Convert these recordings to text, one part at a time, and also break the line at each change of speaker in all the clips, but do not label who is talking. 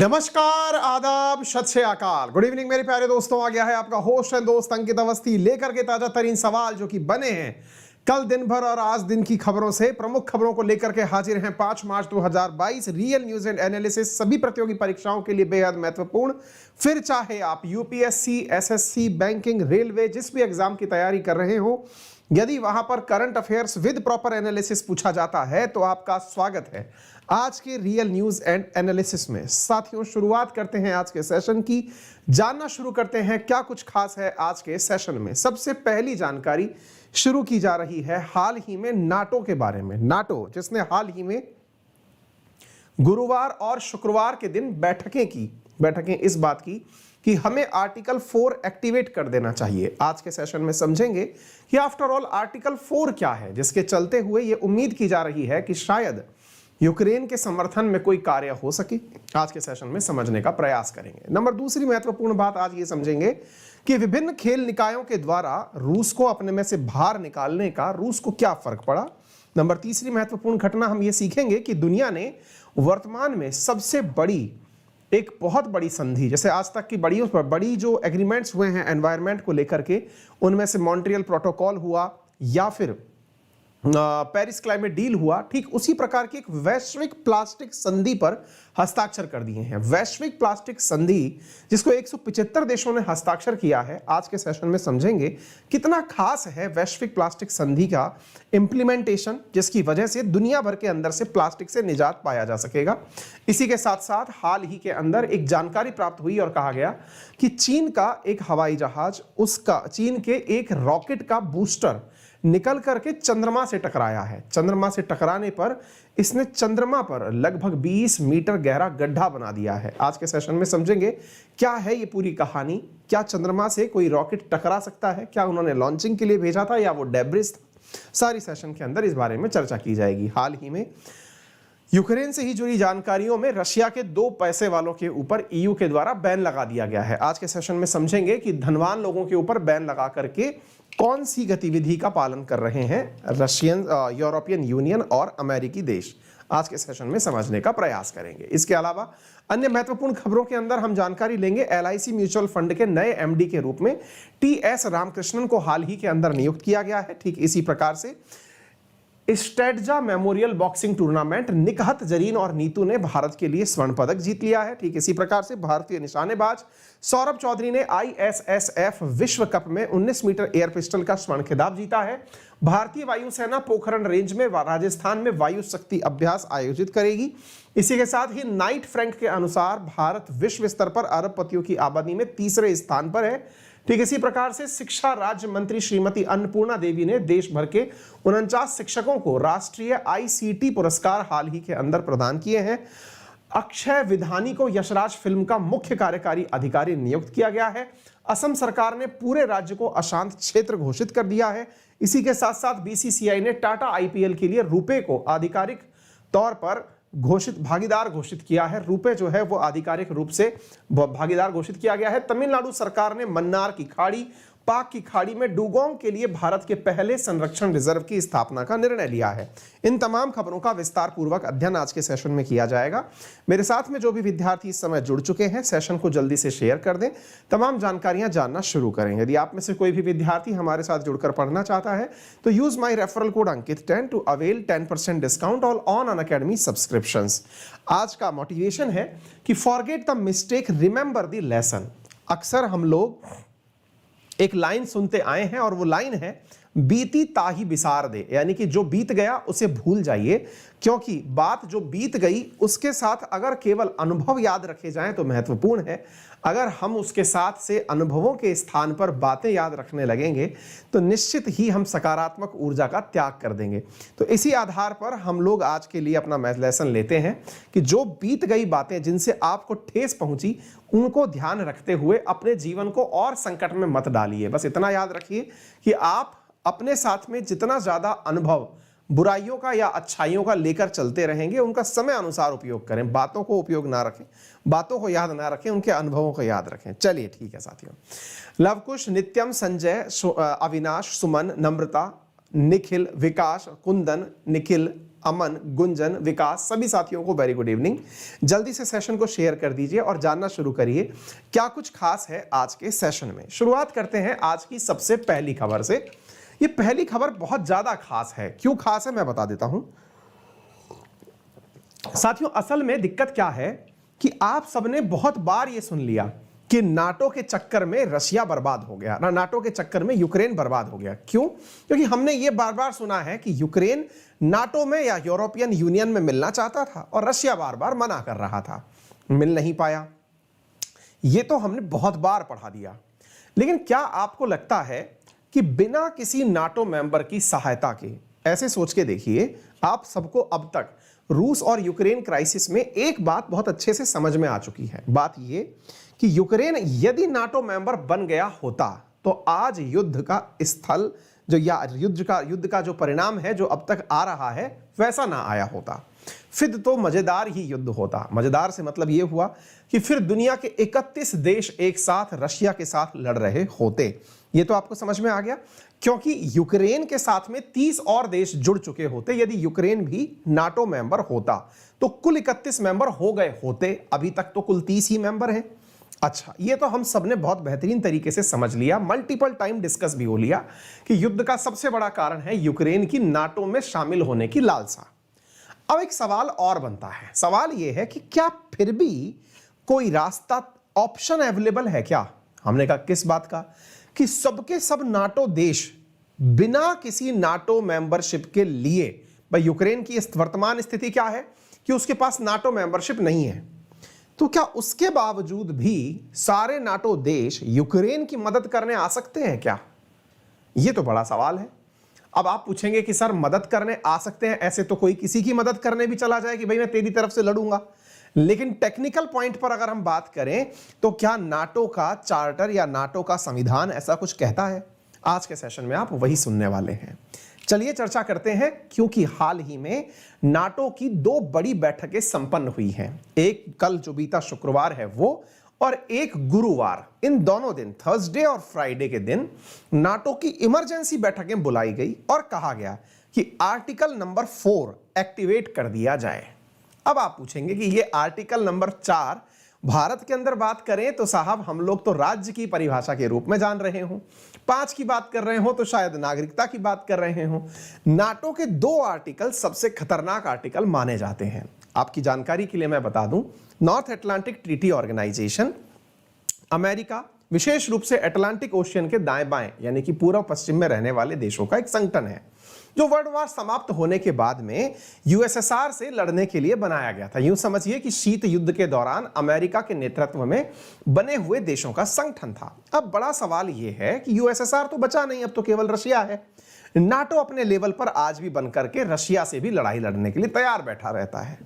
नमस्कार, आदाब, सत श्री अकाल, गुड इवनिंग मेरे प्यारे दोस्तों। आ गया है आपका होस्ट एंड दोस्त अंकित अवस्थी लेकर के ताजा तरीन सवाल जो कि बने हैं कल दिन भर और आज दिन की खबरों से। प्रमुख खबरों को लेकर के हाजिर हैं 5 मार्च 2022। रियल न्यूज एंड एनालिसिस सभी प्रतियोगी परीक्षाओं के लिए बेहद महत्वपूर्ण। फिर चाहे आप यूपीएससी, एसएससी, बैंकिंग, रेलवे, जिस भी एग्जाम की तैयारी कर रहे हो, यदि वहां पर current affairs with proper analysis पूछा जाता है तो आपका स्वागत है आज के रियल न्यूज एंड एनालिसिस में। साथियों, शुरुआत करते हैं आज के सेशन की। जानना शुरू करते हैं क्या कुछ खास है आज के सेशन में। सबसे पहली जानकारी शुरू की जा रही है हाल ही में नाटो के बारे में। नाटो जिसने हाल ही में गुरुवार और शुक्रवार के दिन बैठकें इस बात की कि हमें आर्टिकल 4 एक्टिवेट कर देना चाहिए। आज के सेशन में समझेंगे कि आफ्टर ऑल आर्टिकल 4 क्या है, जिसके चलते हुए यह उम्मीद की जा रही है कि शायद यूक्रेन के समर्थन में कोई कार्य हो सके। आज के सेशन में समझने का प्रयास करेंगे। नंबर दूसरी महत्वपूर्ण बात आज ये समझेंगे कि विभिन्न खेल निकायों के द्वारा रूस को अपने में से बाहर निकालने का रूस को क्या फर्क पड़ा। नंबर तीसरी महत्वपूर्ण घटना हम ये सीखेंगे कि दुनिया ने वर्तमान में सबसे बड़ी एक बहुत बड़ी संधि, जैसे आज तक की बड़ी जो एग्रीमेंट्स हुए हैं एनवायरनमेंट को लेकर के, उनमें से मॉन्ट्रियल प्रोटोकॉल हुआ या फिर पेरिस क्लाइमेट डील हुआ, ठीक उसी प्रकार की एक वैश्विक प्लास्टिक संधि पर हस्ताक्षर कर दिए हैं। वैश्विक प्लास्टिक संधि जिसको 175 देशों ने हस्ताक्षर किया है। आज के सेशन में समझेंगे कितना खास है वैश्विक प्लास्टिक संधि का इंप्लीमेंटेशन, जिसकी वजह से दुनिया भर के अंदर से प्लास्टिक से निजात पाया जा सकेगा। इसी के साथ साथ हाल ही के अंदर एक जानकारी प्राप्त हुई और कहा गया कि चीन का एक हवाई जहाज, चीन के एक रॉकेट का बूस्टर निकल करके चंद्रमा से टकराया है। चंद्रमा से टकराने पर इसने चंद्रमा पर लगभग 20 मीटर गहरा गड्ढा बना दिया है। आज के सेशन में समझेंगे क्या है ये पूरी कहानी। क्या चंद्रमा से कोई रॉकेट टकरा सकता है? क्या उन्होंने लॉन्चिंग के लिए भेजा था या वो डेब्रिस था? सारी सेशन के अंदर इस बारे में चर्चा की जाएगी। हाल ही में यूक्रेन से ही जुड़ी जानकारियों में रशिया के 2 पैसे वालों के ऊपर ईयू के द्वारा बैन लगा दिया गया है। आज के सेशन में समझेंगे कि धनवान लोगों के ऊपर बैन लगा करके कौन सी गतिविधि का पालन कर रहे हैं यूरोपियन यूनियन और अमेरिकी देश। आज के सेशन में समझने का प्रयास करेंगे। इसके अलावा अन्य महत्वपूर्ण खबरों के अंदर हम जानकारी लेंगे एलआईसी म्यूचुअल फंड के नए एमडी के रूप में टीएस रामकृष्णन को हाल ही के अंदर नियुक्त किया गया है। ठीक इसी प्रकार से Strandja memorial boxing tournament Nikhat Zareen और नीतू ने भारत के लिए स्वर्ण पदक जीत लिया है। ठीक इसी प्रकार से भारतीय निशानेबाज सौरभ चौधरी ने आईएसएसएफ विश्व कप में 19 मीटर एयर पिस्टल का स्वर्ण खिताब जीता है। भारतीय वायुसेना पोखरण रेंज में राजस्थान में वायु शक्ति अभ्यास आयोजित करेगी। इसी के साथ ही नाइट फ्रैंक के अनुसार भारत विश्व स्तर पर अरबपतियों की आबादी में तीसरे स्थान पर है। ठीक इसी प्रकार से शिक्षा राज्य मंत्री श्रीमती अन्नपूर्णा देवी ने देश भर के 49 शिक्षकों को राष्ट्रीय आईसीटी पुरस्कार हाल ही के अंदर प्रदान किए हैं। अक्षय विधानी को यशराज फिल्म का मुख्य कार्यकारी अधिकारी नियुक्त किया गया है। असम सरकार ने पूरे राज्य को अशांत क्षेत्र घोषित कर दिया है। इसी के साथ साथ बीसीसीआई ने टाटा आईपीएल के लिए रुपे को आधिकारिक तौर पर भागीदार घोषित किया है। रुपए जो है वो आधिकारिक रूप से भागीदार घोषित किया गया है। तमिलनाडु सरकार ने मन्नार की खाड़ी, पाक की खाड़ी में डुगोंग के लिए भारत के पहले संरक्षण रिजर्व की स्थापना का निर्णय लिया है। इन तमाम खबरों का विस्तार पूर्वक अध्ययन आज के सेशन में किया जाएगा। मेरे साथ में जो भी विद्यार्थी इस समय जुड़ चुके हैं, सेशन को जल्दी से शेयर कर दें, तमाम जानकारियां जानना शुरू करें। यदि आप में से कोई भी विद्यार्थी हमारे साथ जुड़कर पढ़ना चाहता है तो use my referral code Ankit 10 to avail 10% discount on Unacademy subscriptions. आज का मोटिवेशन है कि forget the mistake, remember the lesson. अक्सर हम लोग एक लाइन सुनते आए हैं और वो लाइन है बीती ताही बिसार दे, यानी कि जो बीत गया उसे भूल जाइए, क्योंकि बात जो बीत गई उसके साथ अगर केवल अनुभव याद रखे जाएं तो महत्वपूर्ण है। अगर हम उसके साथ से अनुभवों के स्थान पर बातें याद रखने लगेंगे तो निश्चित ही हम सकारात्मक ऊर्जा का त्याग कर देंगे। तो इसी आधार पर हम लोग आज के लिए अपना लेसन लेते हैं कि जो बीत गई बातें जिनसे आपको ठेस पहुंची, उनको ध्यान रखते हुए अपने जीवन को और संकट में मत डालिए। बस इतना याद रखिए कि आप अपने साथ में जितना ज्यादा अनुभव बुराइयों का या अच्छाइयों का लेकर चलते रहेंगे, उनका समय अनुसार उपयोग करें। बातों को उपयोग ना रखें, बातों को याद ना रखें, उनके अनुभवों को याद रखें। चलिए ठीक है साथियों। लवकुश, नित्यम, संजय, अविनाश, सुमन, नम्रता, निखिल, विकास, कुंदन, निखिल, अमन, गुंजन, विकास, सभी साथियों को वेरी गुड इवनिंग। जल्दी से सेशन को शेयर कर दीजिए और जानना शुरू करिए क्या कुछ खास है आज के सेशन में। शुरुआत करते हैं आज की सबसे पहली खबर से। ये पहली खबर बहुत ज्यादा खास है। क्यों खास है मैं बता देता हूं साथियों। असल में दिक्कत क्या है कि आप सबने बहुत बार ये सुन लिया कि नाटो के चक्कर में रशिया बर्बाद हो गया, नाटो के चक्कर में यूक्रेन बर्बाद हो गया। क्यों? क्योंकि हमने ये बार बार सुना है कि यूक्रेन नाटो में या यूरोपियन यूनियन में मिलना चाहता था और रशिया बार बार मना कर रहा था, मिल नहीं पाया। ये तो हमने बहुत बार पढ़ा दिया। लेकिन क्या आपको लगता है कि बिना किसी नाटो मेंबर की सहायता के, ऐसे सोच के देखिए, आप सबको अब तक रूस और यूक्रेन क्राइसिस में एक बात बहुत अच्छे से समझ में आ चुकी है। बात यह कि यूक्रेन यदि नाटो मेंबर बन गया होता तो आज युद्ध का स्थल जो या युद्ध का जो परिणाम है जो अब तक आ रहा है वैसा ना आया होता। फिर तो मजेदार ही युद्ध होता। मजेदार से मतलब यह हुआ कि फिर दुनिया के 31 देश एक साथ रशिया के साथ लड़ रहे होते। ये तो आपको समझ में आ गया, क्योंकि यूक्रेन के साथ में 30 और देश जुड़ चुके होते। यदि यूक्रेन भी नाटो मेंबर होता तो कुल 31 मेंबर हो गए होते। अभी तक तो कुल 30 ही मेंबर हैं। अच्छा, ये तो हम सबने बहुत बेहतरीन तरीके से समझ लिया, मल्टीपल टाइम डिस्कस भी हो लिया कि युद्ध का सबसे बड़ा कारण है यूक्रेन की नाटो में शामिल होने की लालसा। अब एक सवाल और बनता है। सवाल यह है कि क्या फिर भी कोई रास्ता, ऑप्शन अवेलेबल है क्या? हमने कहा किस बात का? कि सबके सब नाटो देश बिना किसी नाटो मेंबरशिप के लिए, भाई यूक्रेन की वर्तमान स्थिति क्या है कि उसके पास नाटो मेंबरशिप नहीं है, तो क्या उसके बावजूद भी सारे नाटो देश यूक्रेन की मदद करने आ सकते हैं क्या? यह तो बड़ा सवाल है। अब आप पूछेंगे कि सर मदद करने आ सकते हैं, ऐसे तो कोई किसी की मदद करने भी चला जाए कि भाई मैं तेरी तरफ से लड़ूंगा। लेकिन टेक्निकल पॉइंट पर अगर हम बात करें तो क्या नाटो का चार्टर या नाटो का संविधान ऐसा कुछ कहता है? आज के सेशन में आप वही सुनने वाले हैं। चलिए चर्चा करते हैं, क्योंकि हाल ही में नाटो की 2 बड़ी बैठकें संपन्न हुई हैं। एक कल जो बीता शुक्रवार है वो, और एक गुरुवार। इन दोनों दिन, थर्सडे और फ्राइडे के दिन, नाटो की इमरजेंसी बैठकें बुलाई गई और कहा गया कि आर्टिकल नंबर 4 एक्टिवेट कर दिया जाए। अब आप पूछेंगे कि ये आर्टिकल नंबर 4 भारत के अंदर बात करें तो साहब हम लोग तो राज्य की परिभाषा के रूप में जान रहे हो, 5 की बात कर रहे हो तो शायद नागरिकता की बात कर रहे हो। नाटो के 2 आर्टिकल सबसे खतरनाक आर्टिकल माने जाते हैं। आपकी जानकारी के लिए मैं बता दूं, North Atlantic Treaty Organization America, विशेष रूप से अटलांटिक ओशियन के दाएं बाएं यानी कि पूर्व पश्चिम में रहने वाले देशों का एक संगठन है, जो वर्ल्ड वार समाप्त होने के बाद में यूएसएसआर से लड़ने के लिए बनाया गया था। यूं समझिए कि शीत युद्ध के दौरान अमेरिका के नेतृत्व में बने हुए देशों का संगठन था। अब बड़ा सवाल यह है कि यूएसएसआर तो बचा नहीं, अब तो केवल रशिया है। नाटो अपने लेवल पर आज भी बनकर के रशिया से भी लड़ाई लड़ने के लिए तैयार बैठा रहता है।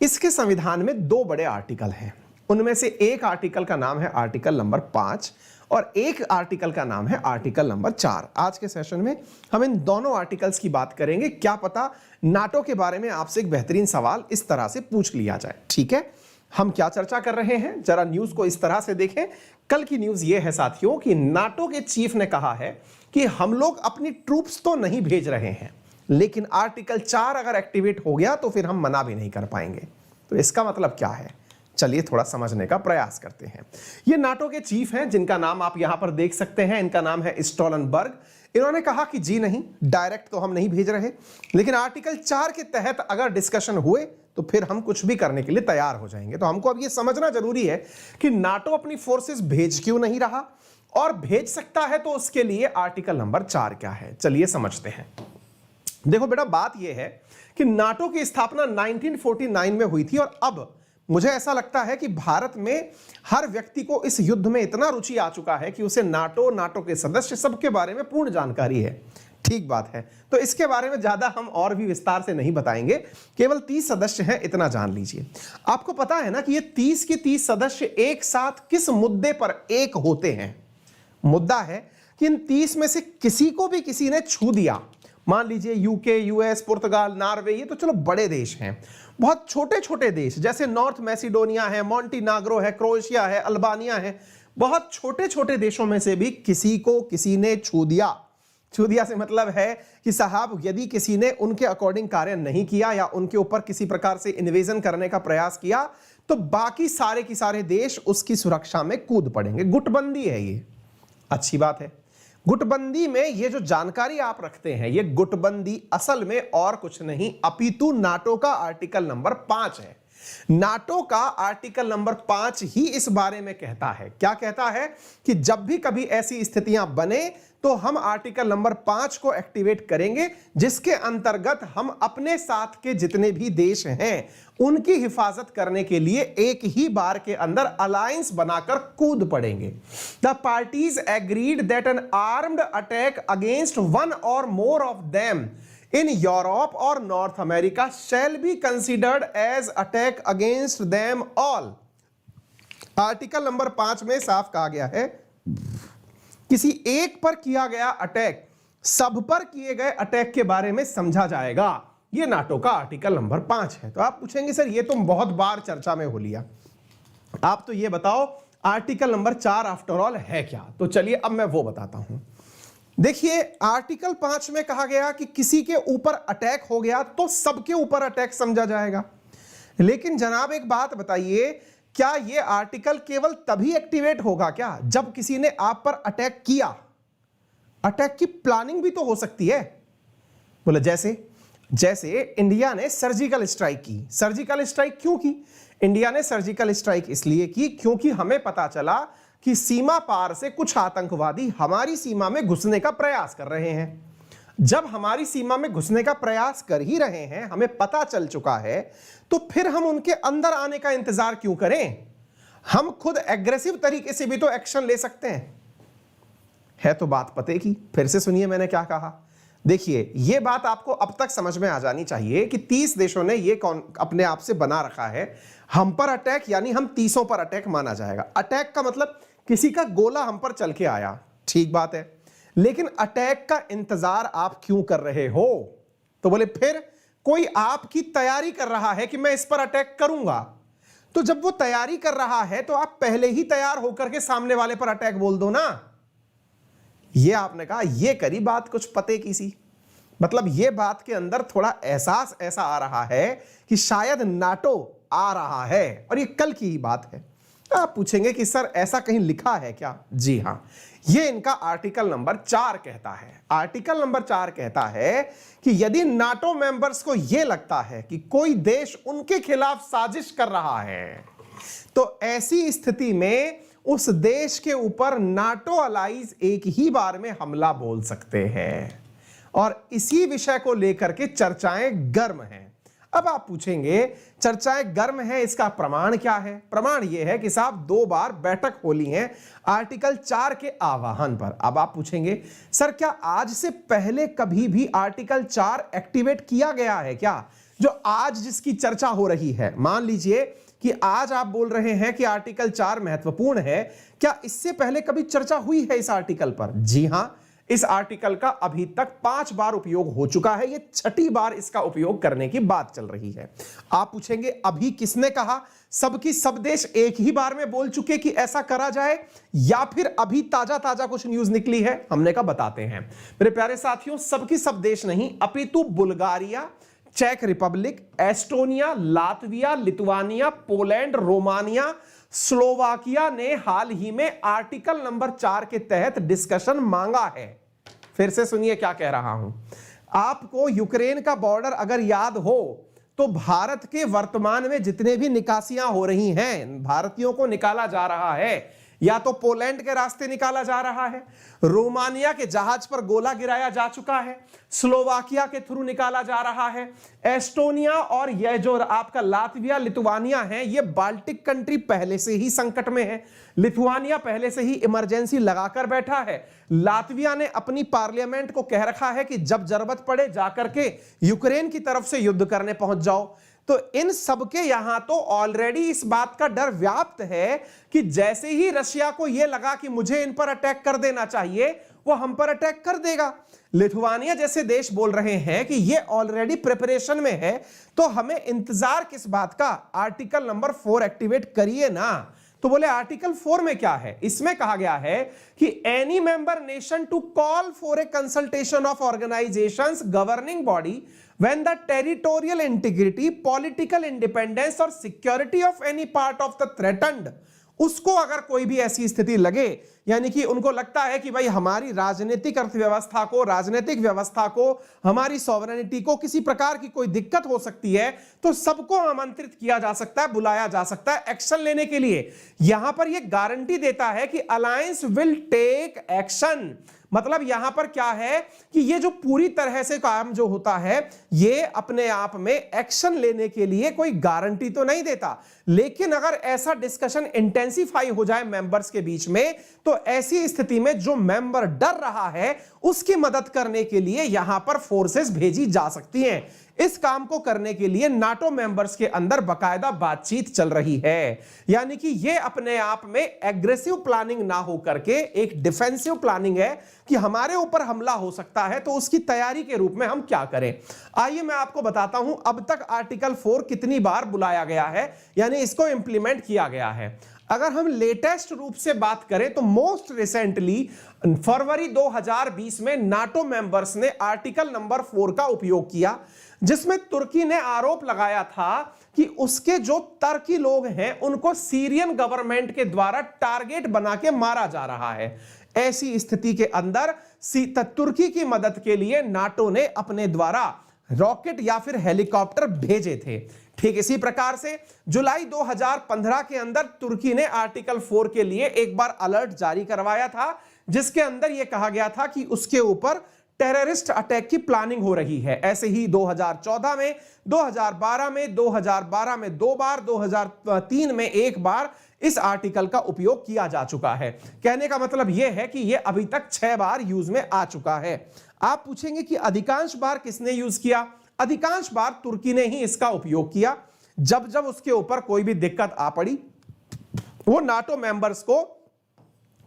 इसके संविधान में 2 बड़े आर्टिकल हैं। उनमें से एक आर्टिकल का नाम है आर्टिकल नंबर 5 और एक आर्टिकल का नाम है आर्टिकल नंबर 4। आज के सेशन में हम इन दोनों आर्टिकल्स की बात करेंगे। क्या पता नाटो के बारे में आपसे एक बेहतरीन सवाल इस तरह से पूछ लिया जाए। ठीक है, हम क्या चर्चा कर रहे हैं, जरा न्यूज को इस तरह से देखें। कल की न्यूज यह है साथियों कि नाटो के चीफ ने कहा है कि हम लोग अपनी ट्रूप्स तो नहीं भेज रहे हैं, लेकिन आर्टिकल 4 अगर एक्टिवेट हो गया तो फिर हम मना भी नहीं कर पाएंगे। तो इसका मतलब क्या है, चलिए थोड़ा समझने का प्रयास करते हैं। ये नाटो के चीफ हैं जिनका नाम आप यहां पर देख सकते हैं। इनका नाम है स्टोलनबर्ग। इन्होंने कहा कि जी नहीं, डायरेक्ट तो हम नहीं भेज रहे, लेकिन आर्टिकल 4 के तहत अगर डिस्कशन हुए तो फिर हम कुछ भी करने के लिए तैयार हो जाएंगे। तो हमको अब यह समझना जरूरी है कि नाटो अपनी फोर्सेस भेज क्यों नहीं रहा, और भेज सकता है तो उसके लिए आर्टिकल नंबर 4 क्या है, चलिए समझते हैं। देखो बेटा, बात यह है कि नाटो की स्थापना 1949 में हुई थी, और अब मुझे ऐसा लगता है कि भारत में हर व्यक्ति को इस युद्ध में इतना रुचि आ चुका है कि उसे नाटो के सदस्य सबके बारे में पूर्ण जानकारी है। ठीक बात है, तो इसके बारे में ज्यादा हम और भी विस्तार से नहीं बताएंगे, केवल 30 सदस्य हैं, इतना जान लीजिए। आपको पता है ना कि ये 30 के 30 सदस्य एक साथ किस मुद्दे पर एक होते हैं? मुद्दा है कि इन 30 में से किसी को भी किसी ने छू दिया, मान लीजिए यूके, यूएस, पुर्तगाल, नॉर्वे, ये तो चलो बड़े देश हैं। बहुत छोटे छोटे देश जैसे नॉर्थ मैसिडोनिया है, मॉन्टीनाग्रो है, क्रोएशिया है, अल्बानिया है, बहुत छोटे छोटे देशों में से भी किसी को किसी ने छू दिया चूदिया से मतलब है कि साहब यदि किसी ने उनके अकॉर्डिंग कार्य नहीं किया या उनके ऊपर किसी प्रकार से इन्वेजन करने का प्रयास किया तो बाकी सारे के सारे देश उसकी सुरक्षा में कूद पड़ेंगे। गुटबंदी है ये, अच्छी बात है। गुटबंदी में ये जो जानकारी आप रखते हैं, ये गुटबंदी असल में और कुछ नहीं अपितु नाटो का आर्टिकल नंबर 5 है। नाटो का आर्टिकल नंबर 5 ही इस बारे में कहता है। क्या कहता है कि जब भी कभी ऐसी स्थितियां बने तो हम आर्टिकल नंबर 5 को एक्टिवेट करेंगे, जिसके अंतर्गत हम अपने साथ के जितने भी देश हैं उनकी हिफाजत करने के लिए एक ही बार के अंदर अलायंस बनाकर कूद पड़ेंगे। The parties agreed that an armed attack against one or more of them in Europe or North America shall be considered as attack against them all। Article number 5 में साफ कहा गया है किसी एक पर किया गया अटैक सब पर किए गए अटैक के बारे में समझा जाएगा। यह नाटो का आर्टिकल नंबर 5 है। तो आप पूछेंगे सर ये तो बहुत बार चर्चा में हो लिया, आप तो ये बताओ आर्टिकल नंबर 4 आफ्टर ऑल है क्या। तो चलिए अब मैं वो बताता हूं। देखिए आर्टिकल 5 में कहा गया कि किसी के ऊपर अटैक हो गया तो सबके ऊपर अटैक समझा जाएगा। लेकिन जनाब एक बात बताइए, क्या यह आर्टिकल केवल तभी एक्टिवेट होगा क्या जब किसी ने आप पर अटैक किया? अटैक की प्लानिंग भी तो हो सकती है। बोले जैसे इंडिया ने सर्जिकल स्ट्राइक की। सर्जिकल स्ट्राइक क्यों की? इंडिया ने सर्जिकल स्ट्राइक इसलिए की क्योंकि हमें पता चला कि सीमा पार से कुछ आतंकवादी हमारी सीमा में घुसने का प्रयास कर रहे हैं। जब हमारी सीमा में घुसने का प्रयास कर ही रहे हैं, हमें पता चल चुका है, तो फिर हम उनके अंदर आने का इंतजार क्यों करें? हम खुद एग्रेसिव तरीके से भी तो एक्शन ले सकते हैं। है तो बात पते की। फिर से सुनिए मैंने क्या कहा। देखिए यह बात आपको अब तक समझ में आ जानी चाहिए कि 30 देशों ने यह अपने आप से बना रखा है हम पर अटैक, यानी हम 30 पर अटैक माना जाएगा। अटैक का मतलब किसी का गोला हम पर चल के आया, ठीक बात है, लेकिन अटैक का इंतजार आप क्यों कर रहे हो? तो बोले फिर कोई आपकी तैयारी कर रहा है कि मैं इस पर अटैक करूंगा। तो जब वो तैयारी कर रहा है तो आप पहले ही तैयार होकर के सामने वाले पर अटैक बोल दो ना। ये आपने कहा, ये करी बात कुछ पते की सी। मतलब ये बात के अंदर थोड़ा एहसास ऐसा आ रहा है कि शायद नाटो आ रहा है, और ये कल की ही बात है। आप पूछेंगे कि सर ऐसा कहीं लिखा है क्या? जी हां, ये इनका आर्टिकल नंबर 4 कहता है। आर्टिकल नंबर 4 कहता है कि यदि नाटो मेंबर्स को यह लगता है कि कोई देश उनके खिलाफ साजिश कर रहा है, तो ऐसी स्थिति में उस देश के ऊपर नाटो अलाइज एक ही बार में हमला बोल सकते हैं। और इसी विषय को लेकर के चर्चाएं गर्म हैं। अब आप पूछेंगे चर्चाएं गर्म है, इसका प्रमाण क्या है? प्रमाण यह है कि साहब 2 बार बैठक हो ली है आर्टिकल 4 के आह्वान पर। अब आप पूछेंगे सर क्या आज से पहले कभी भी आर्टिकल 4 एक्टिवेट किया गया है क्या? जो आज जिसकी चर्चा हो रही है, मान लीजिए कि आज आप बोल रहे हैं कि आर्टिकल 4 महत्वपूर्ण है, क्या इससे पहले कभी चर्चा हुई है इस आर्टिकल पर? जी हां, इस आर्टिकल का अभी तक 5 बार उपयोग हो चुका है। यह 6ठी बार इसका उपयोग करने की बात चल रही है। आप पूछेंगे अभी किसने कहा? सबकी सब देश एक ही बार में बोल चुके कि ऐसा करा जाए, या फिर अभी ताजा ताजा कुछ न्यूज निकली है? हमने कहा बताते हैं। मेरे प्यारे साथियों, सबकी सब देश नहीं अपितु बुल्गारिया, चेक Republic, Estonia, Latvia, Lithuania, Poland, Romania, Slovakia ने हाल ही में आर्टिकल नंबर 4 के तहत डिस्कशन मांगा है। फिर से सुनिए क्या कह रहा हूं। आपको यूक्रेन का बॉर्डर अगर याद हो तो भारत के वर्तमान में जितने भी निकासियां हो रही हैं, भारतीयों को निकाला जा रहा है, या तो पोलैंड के रास्ते निकाला जा रहा है, रोमानिया के जहाज पर गोला गिराया जा चुका है, स्लोवाकिया के थ्रू निकाला जा रहा है, एस्टोनिया और यह जो आपका लातविया लिथुआनिया है, ये बाल्टिक कंट्री पहले से ही संकट में है। लिथुआनिया पहले से ही इमरजेंसी लगाकर बैठा है। लातविया ने अपनी पार्लियामेंट को कह रखा है कि जब जरूरत पड़े जाकर के यूक्रेन की तरफ से युद्ध करने पहुंच जाओ। तो इन सबके यहां तो ऑलरेडी इस बात का डर व्याप्त है कि जैसे ही रशिया को यह लगा कि मुझे इन पर अटैक कर देना चाहिए, वो हम पर अटैक कर देगा। लिथुआनिया जैसे देश बोल रहे हैं कि ये ऑलरेडी प्रिपरेशन में है, तो हमें इंतजार किस बात का? आर्टिकल नंबर 4 एक्टिवेट करिए ना। तो बोले आर्टिकल 4 में क्या है, इसमें कहा गया है कि any member nation to call for a consultation of organisations governing body when the territorial integrity, political independence और security of any part of the threatened, उसको अगर कोई भी ऐसी स्थिति लगे, यानी कि उनको लगता है कि भाई हमारी राजनीतिक अर्थव्यवस्था को, राजनीतिक व्यवस्था को, हमारी सॉवरेनिटी को किसी प्रकार की कोई दिक्कत हो सकती है, तो सबको आमंत्रित किया जा सकता है, बुलाया जा सकता है एक्शन लेने के लिए। यहां पर यह गारंटी देता है कि अलायंस विल टेक एक्शन। मतलब यहां पर क्या है कि ये जो पूरी तरह से काम जो होता है ये अपने आप में एक्शन लेने के लिए कोई गारंटी तो नहीं देता, लेकिन अगर ऐसा डिस्कशन इंटेंसिफाई हो जाए मेंबर्स के बीच में, तो ऐसी स्थिति में जो मेंबर डर रहा है उसकी मदद करने के लिए यहां पर फोर्सेस भेजी जा सकती हैं। इस काम को करने के लिए नाटो मेंबर्स के अंदर बकायदा बातचीत चल रही है, यानी कि यह अपने आप में एग्रेसिव प्लानिंग ना हो करके एक डिफेंसिव प्लानिंग है कि हमारे ऊपर हमला हो सकता है, तो उसकी तैयारी के रूप में हम क्या करें। आइए मैं आपको बताता हूं अब तक आर्टिकल 4 कितनी बार बुलाया गया है, यानी इसको इंप्लीमेंट किया गया है। अगर हम लेटेस्ट रूप से बात करें तो मोस्ट रिसेंटली फरवरी 2020 में नाटो मेंबर्स ने आर्टिकल नंबर 4 का उपयोग किया, जिसमें तुर्की ने आरोप लगाया था कि उसके जो तुर्की लोग हैं उनको सीरियन गवर्नमेंट के द्वारा टारगेट बना के मारा जा रहा है। ऐसी स्थिति के अंदर तुर्की की मदद के लिए नाटो ने अपने द्वारा रॉकेट या फिर हेलीकॉप्टर भेजे थे। ठीक इसी प्रकार से जुलाई 2015 के अंदर तुर्की ने आर्टिकल 4 के लिए एक बार अलर्ट जारी करवाया था, जिसके अंदर यह कहा गया था कि उसके ऊपर टेररिस्ट अटैक की प्लानिंग हो रही है। ऐसे ही 2014 में, 2012 में, 2012 में 2 बार, 2003 में 1 बार इस आर्टिकल का उपयोग किया जा चुका है। कहने का मतलब यह है कि यह अभी तक 6 बार यूज में आ चुका है। आप पूछेंगे कि अधिकांश बार किसने यूज किया? अधिकांश बार तुर्की ने ही इसका उपयोग किया। जब जब उसके ऊपर कोई भी दिक्कत आ पड़ी, वो नाटो मेंबर्स को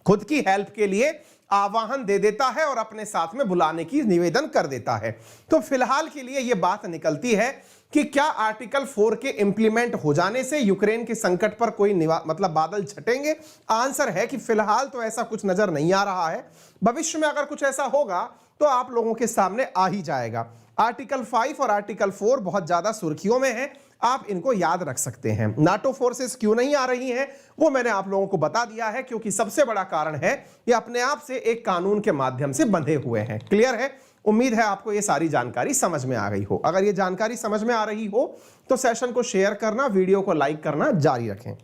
खुद की हेल्प के लिए आह्वान दे देता है और अपने साथ में बुलाने की निवेदन कर देता है। तो फिलहाल के लिए यह बात निकलती है कि क्या आर्टिकल 4 के इंप्लीमेंट हो जाने से यूक्रेन के संकट पर कोई मतलब बादल छटेंगे? आंसर है कि फिलहाल तो ऐसा कुछ नजर नहीं आ रहा है। भविष्य में अगर कुछ ऐसा होगा तो आप लोगों के सामने आ ही जाएगा। आर्टिकल 5 और आर्टिकल 4 बहुत ज्यादा सुर्खियों में है, आप इनको याद रख सकते हैं। नाटो फोर्सेस क्यों नहीं आ रही हैं वो मैंने आप लोगों को बता दिया है, क्योंकि सबसे बड़ा कारण है ये अपने आप से एक कानून के माध्यम से बंधे हुए हैं। क्लियर है? उम्मीद है आपको ये सारी जानकारी समझ में आ गई हो। अगर ये जानकारी समझ में आ रही हो तो सेशन को शेयर करना, वीडियो को लाइक करना जारी रखें।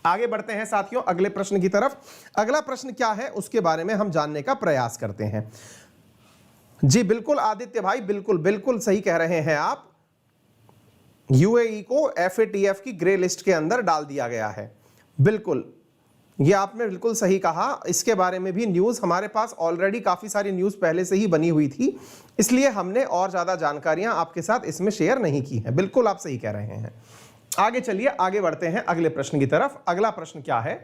आगे बढ़ते हैं साथियों अगले प्रश्न की तरफ। अगला प्रश्न क्या है उसके बारे में हम जानने का प्रयास करते हैं। जी बिल्कुल आदित्य भाई, बिल्कुल बिल्कुल सही कह रहे हैं आप। यूएई को एफएटीएफ की ग्रे लिस्ट के अंदर डाल दिया गया है। बिल्कुल, ये आपने बिल्कुल सही कहा। इसके बारे में भी न्यूज़ हमारे पास ऑलरेडी काफ़ी सारी न्यूज़ पहले से ही बनी हुई थी, इसलिए हमने और ज़्यादा जानकारियां आपके साथ इसमें शेयर नहीं की हैं। बिल्कुल आप सही कह रहे हैं। आगे चलिए, आगे बढ़ते हैं अगले प्रश्न की तरफ। अगला प्रश्न क्या है?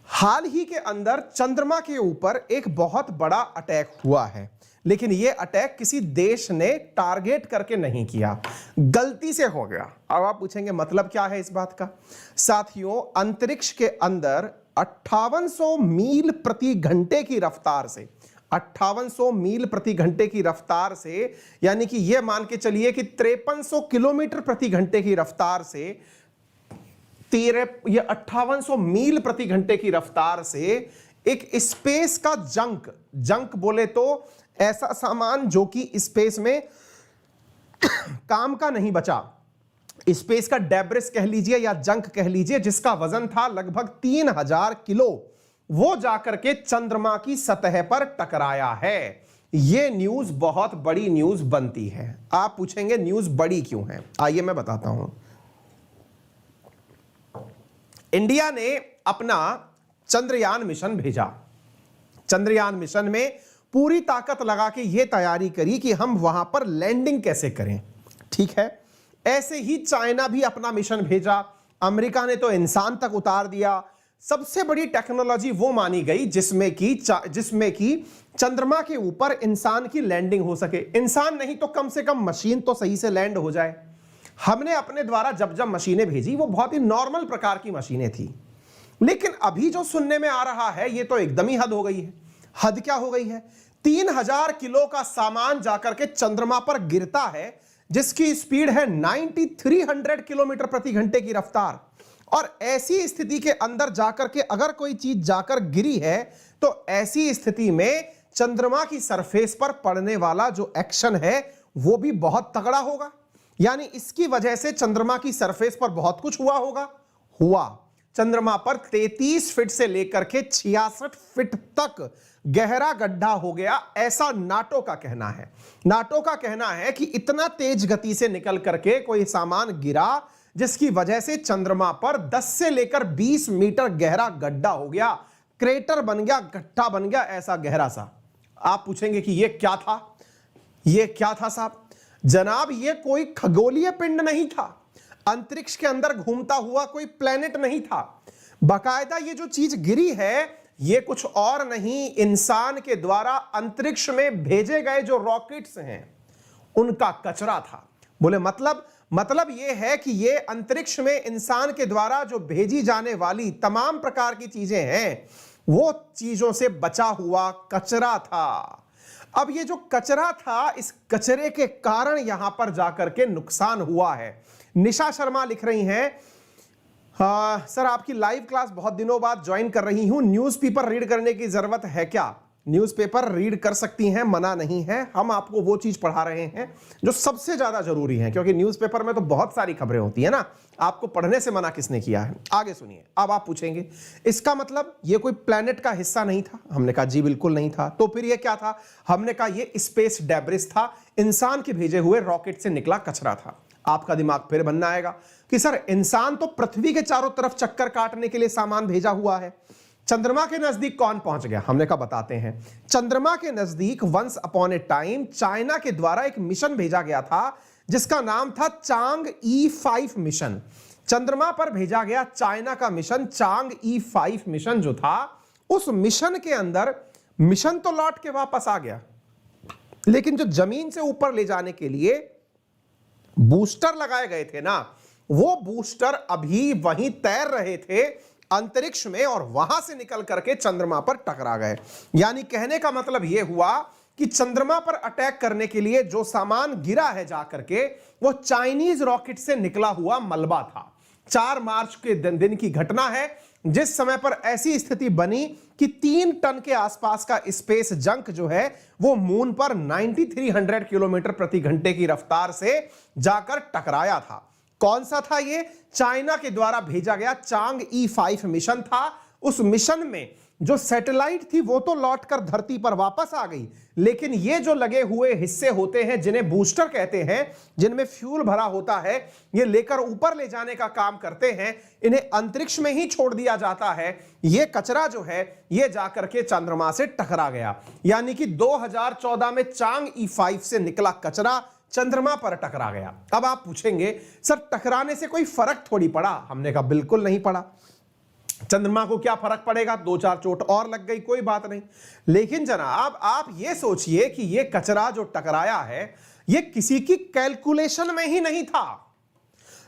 हाल ही के अंदर चंद्रमा के ऊपर एक बहुत बड़ा अटैक हुआ है, लेकिन यह अटैक किसी देश ने टारगेट करके नहीं किया, गलती से हो गया। अब आप पूछेंगे मतलब क्या है इस बात का? साथियों, अंतरिक्ष के अंदर 5800 मील प्रति घंटे की रफ्तार से, 5800 मील प्रति घंटे की रफ्तार से, यानी कि यह मान के चलिए कि 5300 किलोमीटर प्रति घंटे की रफ्तार से, ये 5800 मील प्रति घंटे की रफ्तार से एक स्पेस का जंक बोले तो ऐसा सामान जो कि स्पेस में काम का नहीं बचा, स्पेस का डेब्रिस कह लीजिए या जंक कह लीजिए, जिसका वजन था लगभग 3000 किलो, वो जाकर के चंद्रमा की सतह पर टकराया है। यह न्यूज बहुत बड़ी न्यूज बनती है। आप पूछेंगे न्यूज बड़ी क्यों है? आइए मैं बताता हूं। इंडिया ने अपना चंद्रयान मिशन भेजा। चंद्रयान मिशन में पूरी ताकत लगा के यह तैयारी करी कि हम वहां पर लैंडिंग कैसे करें। ठीक है, ऐसे ही चाइना भी अपना मिशन भेजा। अमेरिका ने तो इंसान तक उतार दिया। सबसे बड़ी टेक्नोलॉजी वो मानी गई जिसमें कि चंद्रमा के ऊपर इंसान की लैंडिंग हो सके। इंसान नहीं तो कम से कम मशीन तो सही से लैंड हो जाए। हमने अपने द्वारा जब जब मशीनें भेजी वो बहुत ही नॉर्मल प्रकार की मशीनें थी। लेकिन अभी जो सुनने में आ रहा है ये तो एकदम ही हद हो गई है। हद क्या हो गई है? 3000 किलो का सामान जाकर के चंद्रमा पर गिरता है, जिसकी स्पीड है 9300 किलोमीटर प्रति घंटे की रफ्तार। और ऐसी स्थिति के अंदर जाकर के अगर कोई चीज जाकर गिरी है तो ऐसी स्थिति में चंद्रमा की सरफेस पर पड़ने वाला जो एक्शन है वो भी बहुत तगड़ा होगा। यानी इसकी वजह से चंद्रमा की सरफेस पर बहुत कुछ हुआ। चंद्रमा पर 33 फीट से लेकर के 66 फीट तक गहरा गड्ढा हो गया, ऐसा नाटो का कहना है। नाटो का कहना है कि इतना तेज गति से निकल करके कोई सामान गिरा जिसकी वजह से चंद्रमा पर 10 से लेकर 20 मीटर गहरा गड्ढा हो गया, क्रेटर बन गया, गड्ढा बन गया, ऐसा गहरा सा। आप पूछेंगे कि ये क्या था? ये क्या था साहब? जनाब, ये कोई खगोलीय पिंड नहीं था, अंतरिक्ष के अंदर घूमता हुआ कोई प्लेनेट नहीं था। बाकायदा ये जो चीज गिरी है ये कुछ और नहीं, इंसान के द्वारा अंतरिक्ष में भेजे गए जो रॉकेट्स हैं उनका कचरा था। बोले मतलब ये है कि ये अंतरिक्ष में इंसान के द्वारा जो भेजी जाने वाली तमाम प्रकार की चीजें हैं वो चीजों से बचा हुआ कचरा था। अब ये जो कचरा था, इस कचरे के कारण यहां पर जाकर के नुकसान हुआ है। निशा शर्मा लिख रही हैं, सर आपकी लाइव क्लास बहुत दिनों बाद ज्वाइन कर रही हूं, न्यूज़पेपर रीड करने की जरूरत है क्या? न्यूज़पेपर रीड कर सकती हैं, मना नहीं है। हम आपको वो चीज पढ़ा रहे हैं जो सबसे ज्यादा जरूरी है, क्योंकि न्यूज़पेपर में तो बहुत सारी खबरें होती है ना, आपको पढ़ने से मना किसने किया है? आगे सुनिए। अब आप पूछेंगे इसका मतलब ये कोई प्लेनेट का हिस्सा नहीं था? हमने कहा जी बिल्कुल नहीं था। तो फिर ये क्या था? हमने कहा ये स्पेस डेब्रिस था, इंसान के भेजे हुए रॉकेट से निकला कचरा था। आपका दिमाग फिर बनना आएगा कि सर इंसान तो पृथ्वी के चारों तरफ चक्कर काटने के लिए सामान भेजा हुआ है, चंद्रमा के नजदीक कौन पहुंच गया? हमने कहा बताते हैं। चंद्रमा के नजदीक once upon a time China के द्वारा एक मिशन भेजा गया था जिसका नाम था चांग E5 मिशन। चंद्रमा पर भेजा गया चाइना का मिशन चांग E5 मिशन जो था, उस मिशन के अंदर मिशन तो लौट के वापस आ गया, लेकिन जो जमीन से ऊपर ले जाने के लिए बूस्टर लगाए गए थे ना, वो बूस्टर अभी वहीं तैर रहे थे अंतरिक्ष में और वहां से निकल करके चंद्रमा पर टकरा गए। यानी कहने का मतलब यह हुआ कि चंद्रमा पर अटैक करने के लिए जो सामान गिरा है जाकर के, वो चाइनीज रॉकेट से निकला हुआ मलबा था। 4 मार्च के दिन की घटना है, जिस समय पर ऐसी स्थिति बनी कि 3 टन के आसपास का स्पेस जंक जो है वो मून पर 9300 किलोमीटर प्रति घंटे की रफ्तार से जाकर टकराया था। कौन सा था ये? चाइना के द्वारा भेजा गया चांग E5 मिशन था। उस मिशन में जो सैटेलाइट थी वो तो लौटकर धरती पर वापस आ गई, लेकिन ये जो लगे हुए हिस्से होते हैं जिन्हें बूस्टर कहते हैं, जिनमें फ्यूल भरा होता है, ये लेकर ऊपर ले जाने का काम करते हैं, इन्हें अंतरिक्ष में ही छोड़ दिया जाता है। ये कचरा जो है ये जाकर के चंद्रमा से टकरा गया। यानी कि 2014 में चांग E5 से निकला कचरा चंद्रमा पर टकरा गया। अब आप पूछेंगे सर टकराने से कोई फर्क थोड़ी पड़ा? हमने कहा बिल्कुल नहीं पड़ा। चंद्रमा को क्या फर्क पड़ेगा, 2-4 चोट और लग गई, कोई बात नहीं। लेकिन जनाब आप ये सोचिए कि ये कचरा जो टकराया है ये किसी की कैलकुलेशन में ही नहीं था।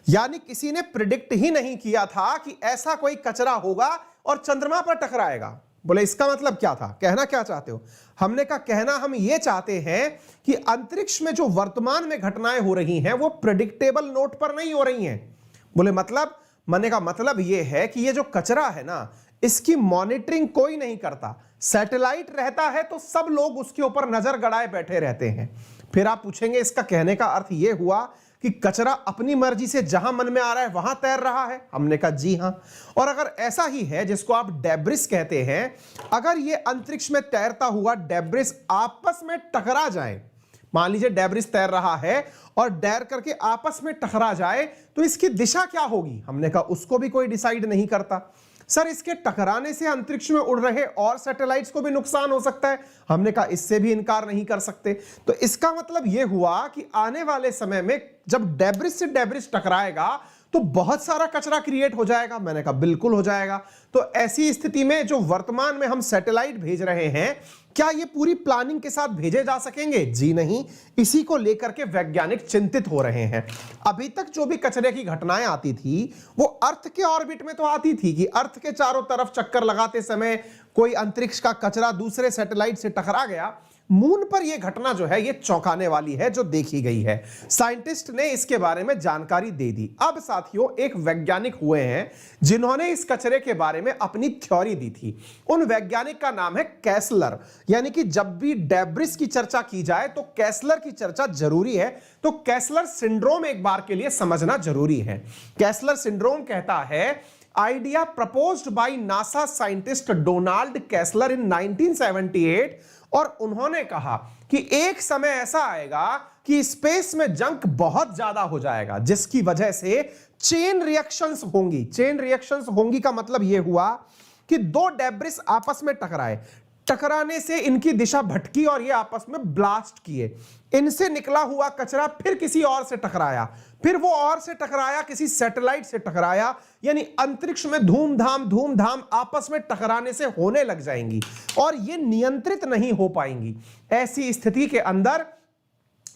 यानी किसी ने प्रिडिक्ट ही नहीं किया था कि ऐसा कोई कचरा होगा और चंद्रमा पर टकराएगा। बोले इसका मतलब क्या था? कहना क्या चाहते हो? हमने कहा कहना हम ये चाहते हैं कि अंतरिक्ष में जो वर्तमान में घटनाएं हो रही हैं वो प्रेडिक्टेबल नोट पर नहीं हो रही हैं। बोले मतलब? मैंने कहा मतलब ये है कि ये जो कचरा है ना, इसकी मॉनिटरिंग कोई नहीं करता। सैटेलाइट रहता है तो सब लोग उसके ऊपर नजर गड़ाए बैठे रहते हैं। फिर आप पूछेंगे इसका कहने का अर्थ ये हुआ कि कचरा अपनी मर्जी से जहां मन में आ रहा है वहां तैर रहा है? हमने कहा जी हां। और अगर ऐसा ही है, जिसको आप डेब्रिस कहते हैं, अगर ये अंतरिक्ष में तैरता हुआ डेब्रिस आपस में टकरा जाए, मान लीजिए डेब्रिस तैर रहा है और तैर करके आपस में टकरा जाए, तो इसकी दिशा क्या होगी? हमने कहा उसको भी कोई डिसाइड नहीं करता। सर इसके टकराने से अंतरिक्ष में उड़ रहे और सैटेलाइट्स को भी नुकसान हो सकता है। हमने कहा इससे भी इनकार नहीं कर सकते। तो इसका मतलब यह हुआ कि आने वाले समय में जब डेब्रिस से डेब्रिस टकराएगा तो बहुत सारा कचरा क्रिएट हो जाएगा। मैंने कहा बिल्कुल हो जाएगा। तो ऐसी स्थिति में जो वर्तमान में हम सैटेलाइट भेज रहे हैं, क्या ये पूरी प्लानिंग के साथ भेजे जा सकेंगे? जी नहीं। इसी को लेकर के वैज्ञानिक चिंतित हो रहे हैं। अभी तक जो भी कचरे की घटनाएं आती थी वो अर्थ के ऑर्बिट में तो आती थी कि अर्थ के चारों तरफ चक्कर लगाते समय कोई अंतरिक्ष का कचरा दूसरे सैटेलाइट से टकरा गया। मून पर यह घटना जो है ये चौंकाने वाली है जो देखी गई है। साइंटिस्ट ने इसके बारे में जानकारी दे दी। अब साथियों एक वैज्ञानिक हुए हैं जिन्होंने इस कचरे के बारे में अपनी थ्योरी दी थी। उन वैज्ञानिक का नाम है कैसलर। यानी कि जब भी डेब्रिस की चर्चा की जाए तो कैसलर की चर्चा जरूरी है। तो कैसलर सिंड्रोम एक बार के लिए समझना जरूरी है। कैसलर सिंड्रोम कहता है idea proposed by NASA scientist Donald Kessler in 1978, और उन्होंने कहा कि एक समय ऐसा आएगा कि स्पेस में जंक बहुत ज्यादा हो जाएगा जिसकी वजह से चेन रिएक्शंस होंगी। चेन रिएक्शंस होंगी का मतलब यह हुआ कि दो डेब्रिस आपस में टकराए, टकराने से इनकी दिशा भटकी और ये आपस में ब्लास्ट किए। इनसे निकला हुआ कचरा फिर किसी और से टकराया, फिर वो और से टकराया, किसी सैटेलाइट से टकराया, यानी अंतरिक्ष में धूमधाम आपस में टकराने से होने लग जाएंगी और ये नियंत्रित नहीं हो पाएंगी। ऐसी स्थिति के अंदर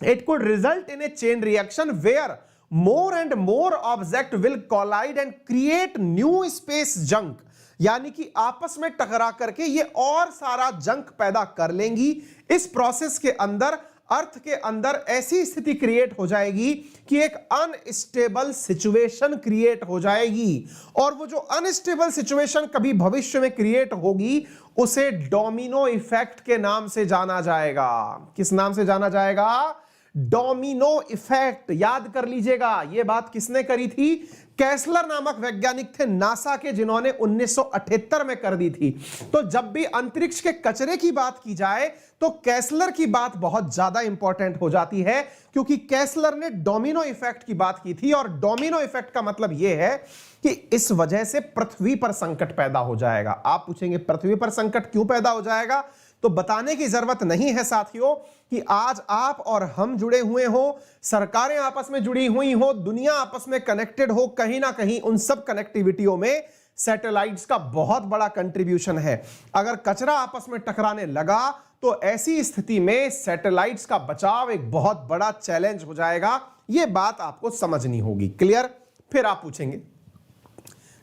it could result in a chain reaction where more and more object will collide and create new space junk, यानी कि आपस में टकरा करके ये और सारा जंक पैदा कर लेंगी। इस प्रोसेस के अंदर अर्थ के अंदर ऐसी स्थिति क्रिएट हो जाएगी कि एक अनस्टेबल सिचुएशन क्रिएट हो जाएगी, और वो जो अनस्टेबल सिचुएशन कभी भविष्य में क्रिएट होगी उसे डोमिनो इफेक्ट के नाम से जाना जाएगा। किस नाम से जाना जाएगा? Domino effect. याद कर लीजिएगा, यह बात किसने करी थी? कैसलर नामक वैज्ञानिक थे नासा के, जिन्होंने 1978 में कर दी थी। तो जब भी अंतरिक्ष के कचरे की बात की जाए तो कैसलर की बात बहुत ज्यादा इंपॉर्टेंट हो जाती है, क्योंकि कैसलर ने डोमिनो इफेक्ट की बात की थी। और डोमिनो इफेक्ट का मतलब यह है कि इस वजह से पृथ्वी पर संकट पैदा हो जाएगा। आप पूछेंगे पृथ्वी पर संकट क्यों पैदा हो जाएगा? तो बताने की जरूरत नहीं है साथियों कि आज आप और हम जुड़े हुए हो, सरकारें आपस में जुड़ी हुई हो, दुनिया आपस में कनेक्टेड हो, कहीं ना कहीं उन सब कनेक्टिविटियों में सैटेलाइट्स का बहुत बड़ा कंट्रीब्यूशन है। अगर कचरा आपस में टकराने लगा तो ऐसी स्थिति में सैटेलाइट्स का बचाव एक बहुत बड़ा चैलेंज हो जाएगा। यह बात आपको समझनी होगी। क्लियर? फिर आप पूछेंगे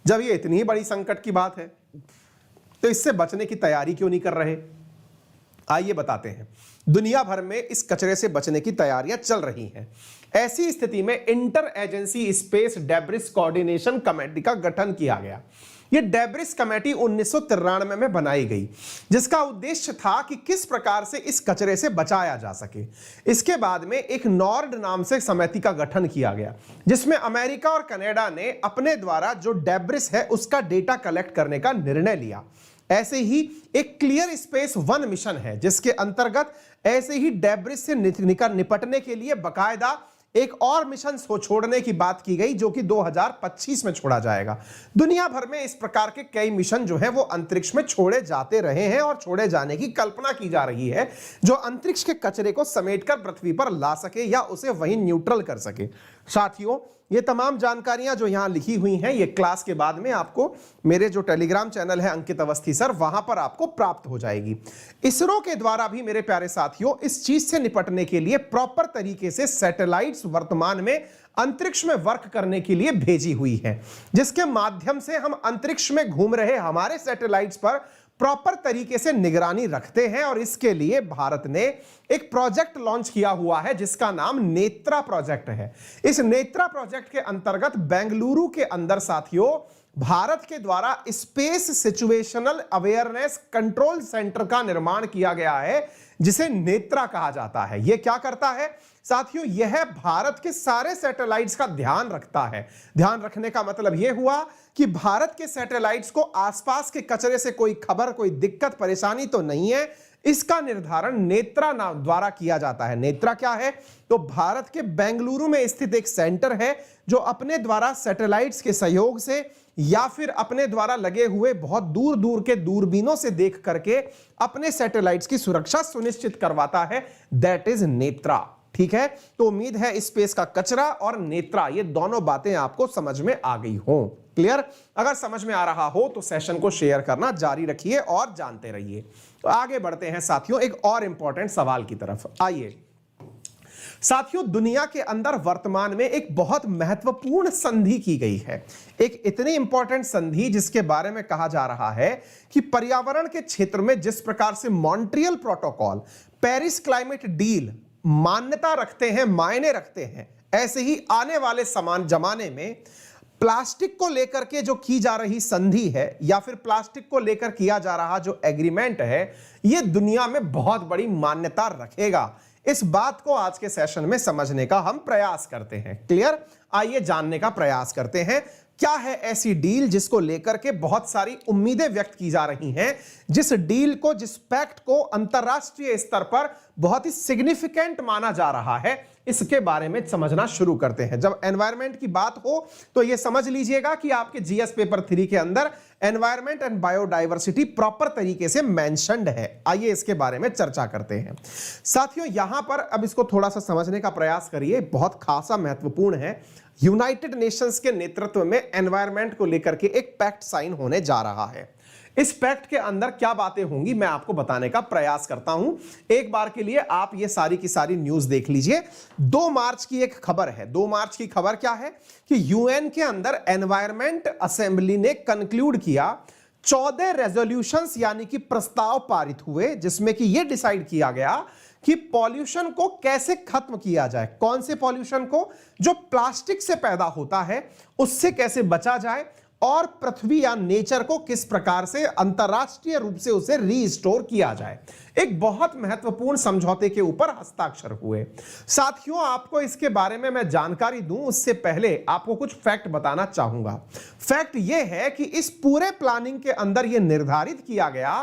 जब ये इतनी बड़ी संकट की बात है तो इससे बचने की तैयारी क्यों नहीं कर रहे? आइए बताते हैं। दुनिया भर में इस कचरे से बचने की तैयारियां चल रही हैं। ऐसी स्थिति में inter agency space debris coordination committee का गठन किया गया। यह डेब्रिस कमेटी 1993 में बनाई गई, जिसका उद्देश्य था कि किस प्रकार से इस कचरे से बचाया जा सके। इसके बाद में एक नॉर्ड नाम से समिति का गठन किया गया, जिसमें अमेरिका और कनाडा ने अपने द्वारा जो डेब्रिस है उसका डेटा कलेक्ट करने का निर्णय लिया। ऐसे ही एक क्लियर स्पेस 1 मिशन है, जिसके अंतर्गत ऐसे ही डेब्रिस से निपटने के लिए बकायदा एक और मिशन छोड़ने की बात की गई, जो कि 2025 में छोड़ा जाएगा। दुनिया भर में इस प्रकार के कई मिशन जो है वो अंतरिक्ष में छोड़े जाते रहे हैं और छोड़े जाने की कल्पना की जा रही है, जो अंतरिक्ष के कचरे को समेटकर पृथ्वी पर ला सके या उसे वहीं न्यूट्रल कर सके। साथियों, ये तमाम जानकारियां जो यहां लिखी हुई हैं ये क्लास के बाद में आपको मेरे जो टेलीग्राम चैनल है अंकित अवस्थी सर, वहां पर आपको प्राप्त हो जाएगी। इसरो के द्वारा भी मेरे प्यारे साथियों इस चीज से निपटने के लिए प्रॉपर तरीके से सैटेलाइट्स वर्तमान में अंतरिक्ष में वर्क करने के लिए भेजी हुई है, जिसके माध्यम से हम अंतरिक्ष में घूम रहे हमारे सैटेलाइट्स पर प्रॉपर तरीके से निगरानी रखते हैं। और इसके लिए भारत ने एक प्रोजेक्ट लॉन्च किया हुआ है जिसका नाम नेत्रा प्रोजेक्ट है। इस नेत्रा प्रोजेक्ट के अंतर्गत बेंगलुरु के अंदर साथियों भारत के द्वारा space situational awareness control centre का निर्माण किया गया है, जिसे नेत्रा कहा जाता है। यह क्या करता है साथियों? यह भारत के सारे सैटेलाइट्स का ध्यान रखता है। ध्यान रखने का मतलब यह हुआ कि भारत के सैटेलाइट्स को आसपास के कचरे से कोई खबर, कोई दिक्कत, परेशानी तो नहीं है, इसका निर्धारण नेत्रा नाम द्वारा किया जाता है। नेत्रा क्या है? तो भारत के बेंगलुरु में स्थित एक सेंटर है जो अपने द्वारा सैटेलाइट्स के सहयोग से या फिर अपने द्वारा लगे हुए बहुत दूर दूर के दूरबीनों से देख करके अपने सैटेलाइट्स की सुरक्षा सुनिश्चित करवाता है। That is Netra. ठीक है, तो उम्मीद है स्पेस का कचरा और नेत्रा, ये दोनों बातें आपको समझ में आ गई हो। क्लियर? अगर समझ में आ रहा हो तो सेशन को शेयर करना जारी रखिए और जानते रहिए। तो आगे बढ़ते हैं साथियों एक और इंपॉर्टेंट सवाल की तरफ। आइए साथियों, दुनिया के अंदर वर्तमान में एक बहुत महत्वपूर्ण संधि की गई है, एक इतनी इंपॉर्टेंट संधि जिसके बारे में कहा जा रहा है कि पर्यावरण के क्षेत्र में जिस प्रकार से Montreal protocol, Paris climate deal मान्यता रखते हैं, मायने रखते हैं, ऐसे ही आने वाले समान जमाने में प्लास्टिक को लेकर के जो की जा रही संधि है या फिर प्लास्टिक को लेकर किया जा रहा जो एग्रीमेंट है, यह दुनिया में बहुत बड़ी मान्यता रखेगा। इस बात को आज के सेशन में समझने का हम प्रयास करते हैं। क्लियर? आइए जानने का प्रयास करते हैं क्या है ऐसी डील जिसको लेकर के बहुत सारी उम्मीदें व्यक्त की जा रही हैं, जिस डील को, जिस पैक्ट को अंतरराष्ट्रीय स्तर पर बहुत ही सिग्निफिकेंट माना जा रहा है। इसके बारे में समझना शुरू करते हैं। जब एनवायरनमेंट की बात हो तो यह समझ लीजिएगा कि आपके जीएस पेपर 3 के अंदर एनवायरनमेंट एंड बायोडाइवर्सिटी प्रॉपर तरीके से मेंशन्ड है। आइए इसके बारे में चर्चा करते हैं साथियों। यहां पर अब इसको थोड़ा सा समझने का प्रयास करिए, बहुत खासा महत्वपूर्ण है। यूनाइटेड नेशंस के नेतृत्व में एनवायरनमेंट को लेकर के एक पैक्ट साइन होने जा रहा है। इस पैक्ट के अंदर क्या बातें होंगी मैं आपको बताने का प्रयास करता हूं। एक बार के लिए आप ये सारी की सारी न्यूज देख लीजिए। 2 मार्च की एक खबर है। 2 मार्च की खबर क्या है कि यूएन के अंदर एनवायरनमेंट असेंबली ने कंक्लूड किया, 14 रेजोल्यूशंस यानी कि प्रस्ताव पारित हुए, जिसमें कि यह डिसाइड किया गया कि पॉल्यूशन को कैसे खत्म किया जाए। कौन से पॉल्यूशन को? जो प्लास्टिक से पैदा होता है, उससे कैसे बचा जाए और पृथ्वी या नेचर को किस प्रकार से अंतरराष्ट्रीय रूप से उसे रीस्टोर किया जाए। एक बहुत महत्वपूर्ण समझौते के ऊपर हस्ताक्षर हुए। साथियों, आपको इसके बारे में मैं जानकारी दूं उससे पहले आपको कुछ फैक्ट बताना चाहूंगा। फैक्ट यह है कि इस पूरे प्लानिंग के अंदर यह निर्धारित किया गया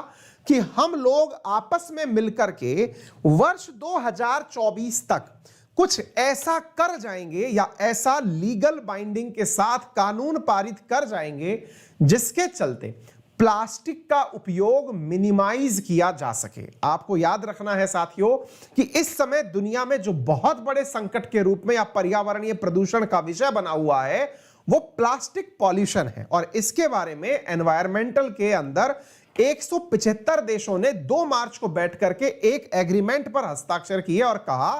कि हम लोग आपस में मिलकर के वर्ष 2024 तक कुछ ऐसा कर जाएंगे या ऐसा लीगल बाइंडिंग के साथ कानून पारित कर जाएंगे जिसके चलते प्लास्टिक का उपयोग मिनिमाइज किया जा सके। आपको याद रखना है साथियों कि इस समय दुनिया में जो बहुत बड़े संकट के रूप में या पर्यावरणीय प्रदूषण का विषय बना हुआ है वो प्लास्टिक पॉल्यूशन है। और इसके बारे में एनवायरमेंटल के अंदर 175 देशों ने 2 मार्च को बैठ करके एक एग्रीमेंट पर हस्ताक्षर किए और कहा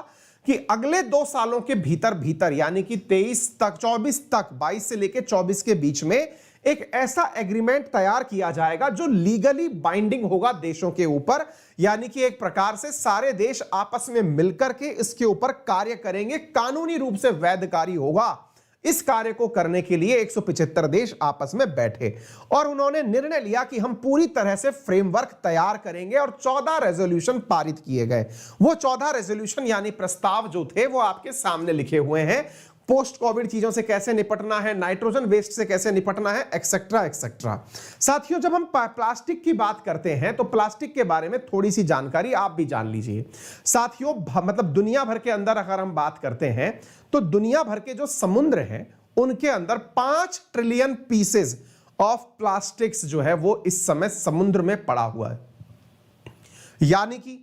कि अगले 2 सालों के भीतर यानी कि 23 तक 24 तक 22 से लेकर 24 के बीच में एक ऐसा एग्रीमेंट तैयार किया जाएगा जो लीगली बाइंडिंग होगा देशों के ऊपर, यानी कि एक प्रकार से सारे देश आपस में मिलकर के इसके ऊपर कार्य करेंगे, कानूनी रूप से वैधकारी होगा। इस कार्य को करने के लिए 175 देश आपस में बैठे और उन्होंने निर्णय लिया कि हम पूरी तरह से फ्रेमवर्क तैयार करेंगे और 14 रेजोल्यूशन पारित किए गए। वो 14 रेजोल्यूशन यानी प्रस्ताव जो थे वो आपके सामने लिखे हुए हैं। पोस्ट कोविड चीजों से कैसे निपटना है, नाइट्रोजन वेस्ट से कैसे निपटना है, एक्सेट्रा एक्सेट्रा। साथियों, जब हम प्लास्टिक की बात करते हैं तो प्लास्टिक के बारे में थोड़ी सी जानकारी आप भी जान लीजिए साथियों। मतलब दुनिया भर के अंदर अगर हम बात करते हैं तो दुनिया भर के जो समुद्र हैं उनके अंदर 5 ट्रिलियन पीसेस ऑफ प्लास्टिक्स जो है वो इस समय समुद्र में पड़ा हुआ है। यानी कि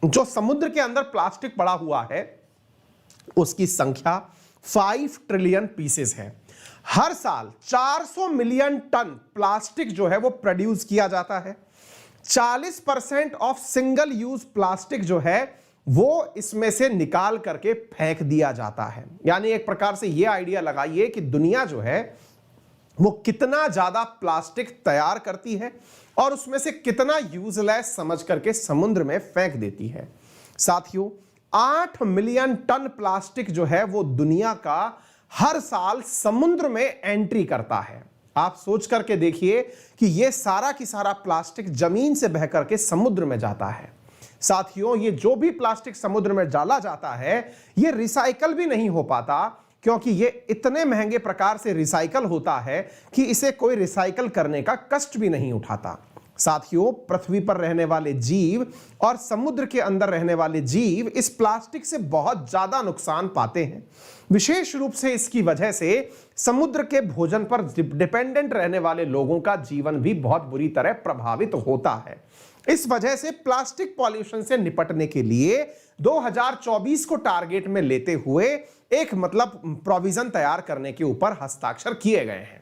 जो समुद्र के अंदर प्लास्टिक पड़ा हुआ है उसकी संख्या 5 ट्रिलियन पीसेस है। हर साल 400 मिलियन टन प्लास्टिक जो है वो प्रोड्यूस किया जाता है। 40% ऑफ सिंगल यूज प्लास्टिक जो है वो इसमें से निकाल करके फेंक दिया जाता है। यानी एक प्रकार से ये आइडिया लगाइए कि दुनिया जो है वो कितना ज्यादा प्लास्टिक तैयार करती है और उसमें से कितना यूजलेस समझ करके समुद्र में फेंक देती है। साथियों, 8 मिलियन टन प्लास्टिक जो है वो दुनिया का हर साल समुद्र में एंट्री करता है। आप सोच करके देखिए कि ये सारा की सारा प्लास्टिक जमीन से बह करके समुद्र में जाता है। साथियों, ये जो भी प्लास्टिक समुद्र में डाला जाता है ये रिसाइकल भी नहीं हो पाता, क्योंकि ये इतने महंगे प्रकार से रिसाइकल होता है कि इसे कोई रिसाइकल करने का कष्ट भी नहीं उठाता। साथियों, पृथ्वी पर रहने वाले जीव और समुद्र के अंदर रहने वाले जीव इस प्लास्टिक से बहुत ज्यादा नुकसान पाते हैं। विशेष रूप से इसकी वजह से समुद्र के भोजन पर डिपेंडेंट रहने वाले लोगों का जीवन भी बहुत बुरी तरह प्रभावित होता है। इस वजह से प्लास्टिक पॉल्यूशन से निपटने के लिए 2024 को टारगेट में लेते हुए एक प्रोविजन तैयार करने के ऊपर हस्ताक्षर किए गए हैं।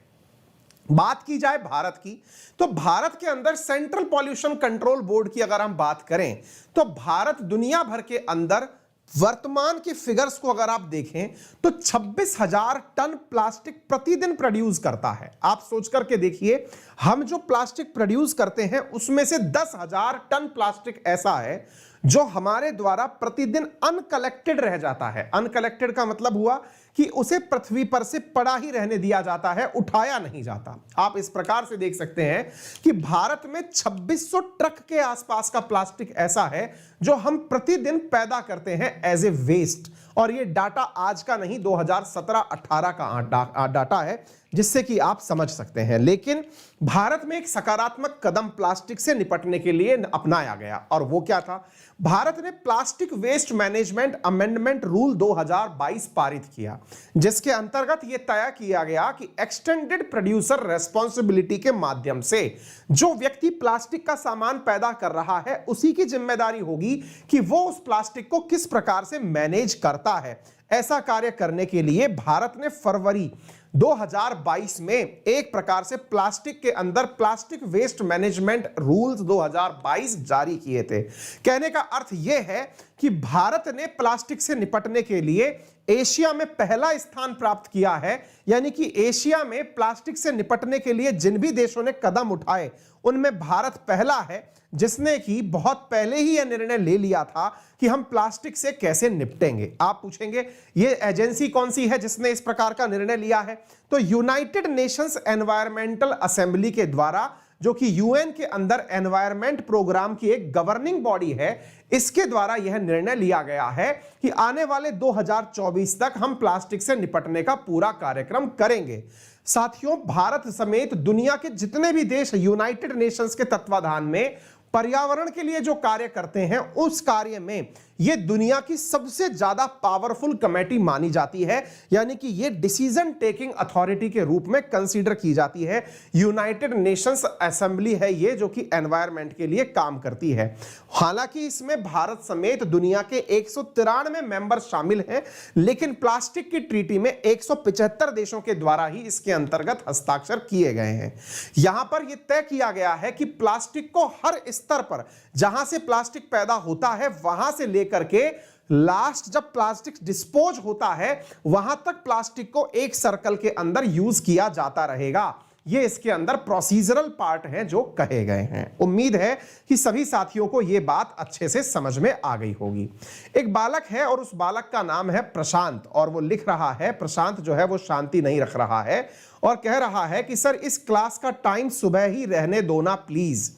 बात की जाए भारत की, तो भारत के अंदर सेंट्रल पॉल्यूशन कंट्रोल बोर्ड की अगर हम बात करें तो भारत दुनिया भर के अंदर वर्तमान के फिगर्स को अगर आप देखें तो 26,000 टन प्लास्टिक प्रतिदिन प्रोड्यूस करता है। आप सोच करके देखिए, हम जो प्लास्टिक प्रोड्यूस करते हैं उसमें से 10,000 टन प्लास्टिक ऐसा है जो हमारे द्वारा प्रतिदिन अनकलेक्टेड रह जाता है। अनकलेक्टेड का मतलब हुआ कि उसे पृथ्वी पर से पड़ा ही रहने दिया जाता है, उठाया नहीं जाता। आप इस प्रकार से देख सकते हैं कि भारत में 2600 ट्रक के आसपास का प्लास्टिक ऐसा है जो हम प्रतिदिन पैदा करते हैं एज ए वेस्ट। और ये डाटा आज का नहीं, 2017-18 का डाटा है, जिससे कि आप समझ सकते हैं। लेकिन भारत में एक सकारात्मक कदम प्लास्टिक से निपटने के लिए अपनाया गया, और वो क्या था? भारत ने plastic waste management amendment rule 2022 पारित किया, जिसके अंतर्गत यह तय किया गया कि एक्सटेंडेड प्रोड्यूसर रेस्पॉन्सिबिलिटी के माध्यम से जो व्यक्ति प्लास्टिक का सामान पैदा कर रहा है उसी की जिम्मेदारी होगी कि वो उस प्लास्टिक को किस प्रकार से मैनेज करता है। ऐसा कार्य करने के लिए भारत ने फरवरी 2022 में एक प्रकार से प्लास्टिक के अंदर प्लास्टिक वेस्ट मैनेजमेंट रूल्स 2022 जारी किए थे। कहने का अर्थ यह है कि भारत ने प्लास्टिक से निपटने के लिए एशिया में पहला स्थान प्राप्त किया है। यानी कि एशिया में प्लास्टिक से निपटने के लिए जिन भी देशों ने कदम उठाए उनमें भारत पहला है, जिसने कि बहुत पहले ही यह निर्णय ले लिया था कि हम प्लास्टिक से कैसे निपटेंगे। आप पूछेंगे ये एजेंसी कौन सी है जिसने इस प्रकार का निर्णय लिया है? तो यूनाइटेड नेशंस एनवायरमेंटल असेंबली के द्वारा, जो कि यूएन के अंदर एनवायरमेंट प्रोग्राम की एक गवर्निंग बॉडी है, इसके द्वारा यह निर्णय लिया गया है कि आने वाले 2024 तक हम प्लास्टिक से निपटने का पूरा कार्यक्रम करेंगे। साथियों, भारत समेत दुनिया के जितने भी देश यूनाइटेड नेशंस के तत्वाधान में पर्यावरण के लिए जो कार्य करते हैं, उस कार्य में यह दुनिया की सबसे ज्यादा पावरफुल कमेटी मानी जाती है। यानी कि यह डिसीजन टेकिंग अथॉरिटी के रूप में कंसीडर की जाती है। यूनाइटेड नेशंस असेंबली है ये, जो कि एनवायरनमेंट के लिए काम करती है। हालांकि इसमें भारत समेत दुनिया के 193 मेंबर शामिल हैं, लेकिन प्लास्टिक की ट्रीटी में 175 देशों के द्वारा ही इसके अंतर्गत हस्ताक्षर किए गए हैं। यहां पर यह तय किया गया है कि प्लास्टिक को हर स्तर पर, जहां से प्लास्टिक पैदा होता है वहां से लेकर के लास्ट जब प्लास्टिक डिस्पोज होता है वहां तक प्लास्टिक को एक सर्कल के अंदर यूज किया जाता रहेगा। ये इसके अंदर प्रोसीजरल पार्ट है जो कहे गए हैं। उम्मीद है कि सभी साथियों को यह बात अच्छे से समझ में आ गई होगी। एक बालक है और उस बालक का नाम है प्रशांत, और वो लिख रहा है, प्रशांत जो है वो शांति नहीं रख रहा है और कह रहा है कि सर इस क्लास का टाइम सुबह ही रहने दो ना प्लीज।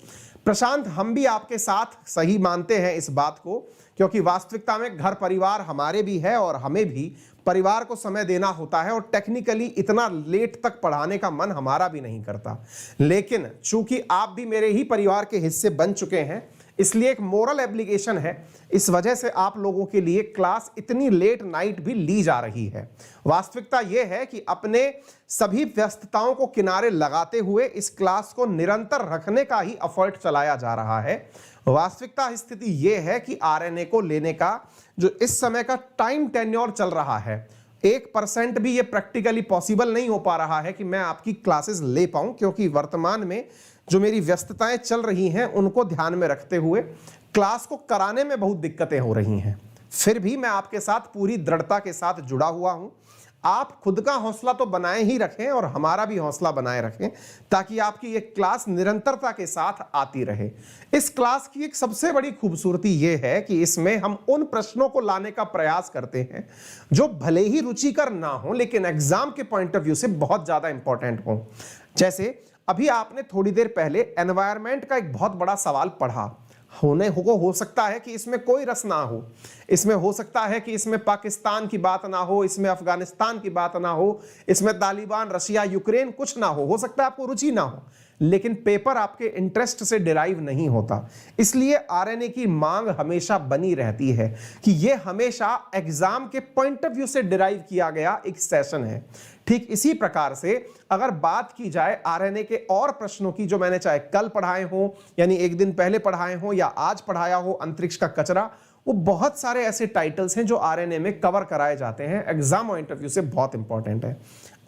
प्रशांत, हम भी आपके साथ सही मानते हैं इस बात को, क्योंकि वास्तविकता में घर परिवार हमारे भी है और हमें भी परिवार को समय देना होता है, और टेक्निकली इतना लेट तक पढ़ाने का मन हमारा भी नहीं करता। लेकिन चूंकि आप भी मेरे ही परिवार के हिस्से बन चुके हैं, इसलिए एक मोरल एब्लिगेशन है, इस वजह से आप लोगों के लिए क्लास इतनी लेट नाइट भी ली जा रही है। वास्तविकता यह है कि अपने सभी व्यस्तताओं को किनारे लगाते हुए इस क्लास को निरंतर रखने का ही एफर्ट चलाया जा रहा है। वास्तविकता स्थिति यह है कि आरएनए को लेने का जो इस समय का टाइम टेन्योर चल रहा है, 1% भी ये प्रैक्टिकली पॉसिबल नहीं हो पा रहा है कि मैं आपकी क्लासेस ले पाऊं, क्योंकि वर्तमान में जो मेरी व्यस्तताएं चल रही हैं उनको ध्यान में रखते हुए क्लास को कराने में बहुत दिक्कतें हो रही हैं। फिर भी मैं आपके साथ पूरी दृढ़ता के साथ जुड़ा हुआ हूं। आप खुद का हौसला तो बनाए ही रखें और हमारा भी हौसला बनाए रखें, ताकि आपकी ये क्लास निरंतरता के साथ आती रहे। इस क्लास की एक सबसे बड़ी खूबसूरती ये है कि इसमें हम उन प्रश्नों को लाने का प्रयास करते हैं जो भले ही रुचिकर ना हो, लेकिन एग्जाम के पॉइंट ऑफ व्यू से बहुत ज्यादा इंपॉर्टेंट हो। जैसे अभी आपने थोड़ी देर पहले एनवायरनमेंट का एक बहुत बड़ा सवाल पढ़ा। हो सकता है कि इसमें कोई रस ना हो, इसमें हो सकता है कि इसमें पाकिस्तान की बात ना हो, इसमें अफगानिस्तान की बात ना हो, इसमें तालिबान, रशिया, यूक्रेन कुछ ना हो सकता है आपको रुचि ना हो। लेकिन पेपर आपके इंटरेस्ट से डिराइव नहीं होता। इसलिए आरएनए की मांग हमेशा बनी रहती है कि ये हमेशा एग्जाम के पॉइंट ऑफ व्यू से डिराइव किया गया एक सेशन है। ठीक इसी प्रकार से अगर बात की जाए आरएनए के और प्रश्नों की जो मैंने चाहे कल पढ़ाए हों, यानी एक दिन पहले पढ़ाए हों या आज पढ़ाया हो, अंतरिक्ष का कचरा, वो बहुत सारे ऐसे टाइटल्स हैं जो आरएनए में कवर कराए जाते हैं, एग्जाम पॉइंट ऑफ व्यू से बहुत इंपॉर्टेंट है।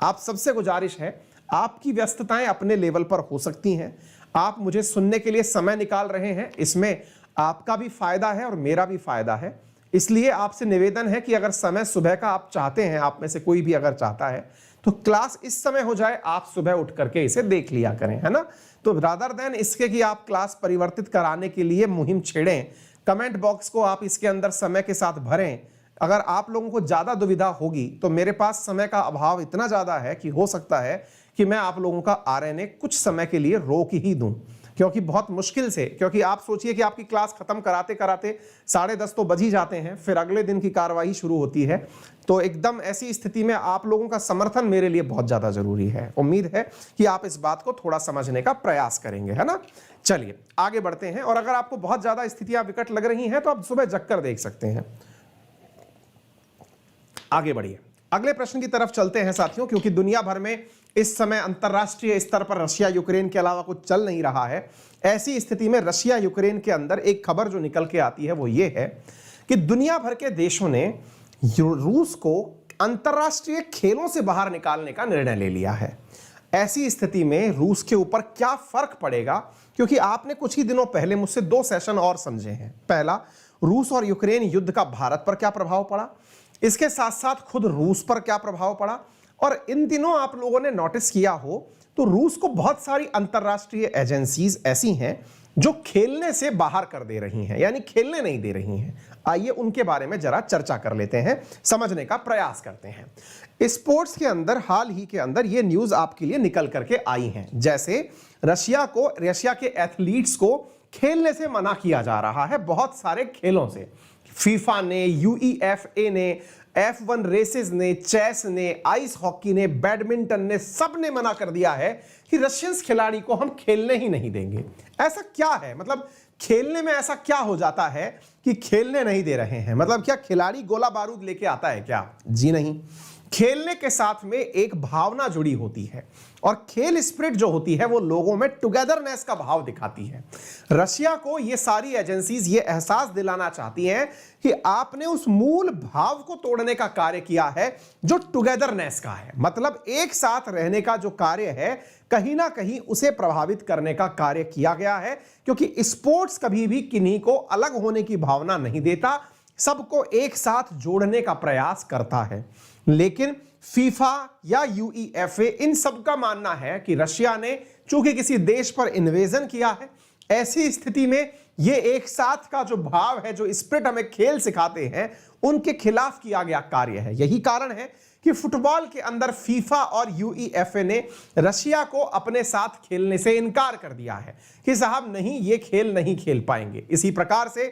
आप सबसे गुजारिश है, आपकी व्यस्तताएं अपने लेवल पर हो सकती हैं, आप मुझे सुनने के लिए समय निकाल रहे हैं, इसमें आपका भी फायदा है और मेरा भी फायदा है। इसलिए आपसे निवेदन है कि अगर समय सुबह का आप चाहते हैं, आप में से कोई भी अगर चाहता है, तो क्लास इस समय हो जाए, आप सुबह उठ करके इसे देख लिया करें, है ना। तो रादर देन इसके कि आप क्लास परिवर्तित कराने के लिए मुहिम छेड़ें, कमेंट बॉक्स को आप इसके अंदर समय के साथ भरें। अगर आप लोगों को ज्यादा दुविधा होगी तो मेरे पास समय का अभाव इतना ज्यादा है कि हो सकता है कि मैं आप लोगों का आरएनए कुछ समय के लिए रोक ही दूं, क्योंकि बहुत मुश्किल से, क्योंकि आप सोचिए कि आपकी क्लास खत्म कराते कराते 10:30 तो बज ही जाते हैं, फिर अगले दिन की कार्रवाई शुरू होती है। तो एकदम ऐसी स्थिति में आप लोगों का समर्थन मेरे लिए बहुत ज्यादा जरूरी है। उम्मीद है कि आप इस बात को थोड़ा समझने का प्रयास करेंगे, है ना। चलिए आगे बढ़ते हैं, और अगर आपको बहुत ज्यादा स्थितियां विकट लग रही हैं तो आप सुबह जग कर देख सकते हैं। आगे बढ़िए, अगले प्रश्न की तरफ चलते हैं साथियों, क्योंकि दुनिया भर में इस समय अंतरराष्ट्रीय स्तर पर रशिया यूक्रेन के अलावा कुछ चल नहीं रहा है। ऐसी स्थिति में रशिया यूक्रेन के अंदर एक खबर जो निकल के आती है वो ये है कि दुनिया भर के देशों ने रूस को अंतरराष्ट्रीय खेलों से बाहर निकालने का निर्णय ले लिया है। ऐसी स्थिति में रूस के ऊपर क्या फर्क पड़ेगा, क्योंकि आपने कुछ ही दिनों पहले मुझसे 2 सेशन और समझे हैं। पहला, रूस और यूक्रेन युद्ध का भारत पर क्या प्रभाव पड़ा, इसके साथ साथ खुद रूस पर क्या प्रभाव पड़ा, और इन दिनों आप लोगों ने नोटिस किया हो तो रूस को बहुत सारी अंतरराष्ट्रीय एजेंसीज ऐसी हैं जो खेलने से बाहर कर दे रही हैं, यानी खेलने नहीं दे रही हैं। आइए उनके बारे में जरा चर्चा कर लेते हैं, समझने का प्रयास करते हैं। स्पोर्ट्स के अंदर हाल ही के अंदर ये न्यूज आपके लिए निकल करके आई हैं, जैसे रशिया के एथलीट्स को खेलने से मना किया जा रहा है बहुत सारे खेलों से। फीफा ने, यूईएफए ने, F1 रेसेस ने, चेस ने, आइस हॉकी ने, बैडमिंटन ने, सब ने मना कर दिया है कि रशियंस खिलाड़ी को हम खेलने ही नहीं देंगे। ऐसा क्या है, मतलब खेलने में ऐसा क्या हो जाता है कि खेलने नहीं दे रहे हैं? मतलब क्या खिलाड़ी गोला बारूद लेके आता है क्या? जी नहीं। खेलने के साथ में एक भावना जुड़ी होती है, और खेल स्पिरिट जो होती है वो लोगों में टुगेदरनेस का भाव दिखाती है। रशिया को ये सारी एजेंसीज ये एहसास दिलाना चाहती हैं कि आपने उस मूल भाव को तोड़ने का कार्य किया है जो टुगेदरनेस का है, मतलब एक साथ रहने का जो कार्य है, कहीं ना कहीं उसे प्रभावित करने का कार्य किया गया है। क्योंकि स्पोर्ट्स कभी भी किन्हीं को अलग होने की भावना नहीं देता, सबको एक साथ जोड़ने का प्रयास करता है। लेकिन फीफा या यूईएफए इन सब का मानना है कि रशिया ने चूंकि किसी देश पर इन्वेजन किया है, ऐसी स्थिति में ये एक साथ का जो भाव है, जो स्पिरिट हमें खेल सिखाते हैं, उनके खिलाफ किया गया कार्य है। यही कारण है कि फुटबॉल के अंदर फीफा और यूईएफए ने रशिया को अपने साथ खेलने से इनकार कर दिया है कि साहब नहीं, ये खेल नहीं खेल पाएंगे। इसी प्रकार से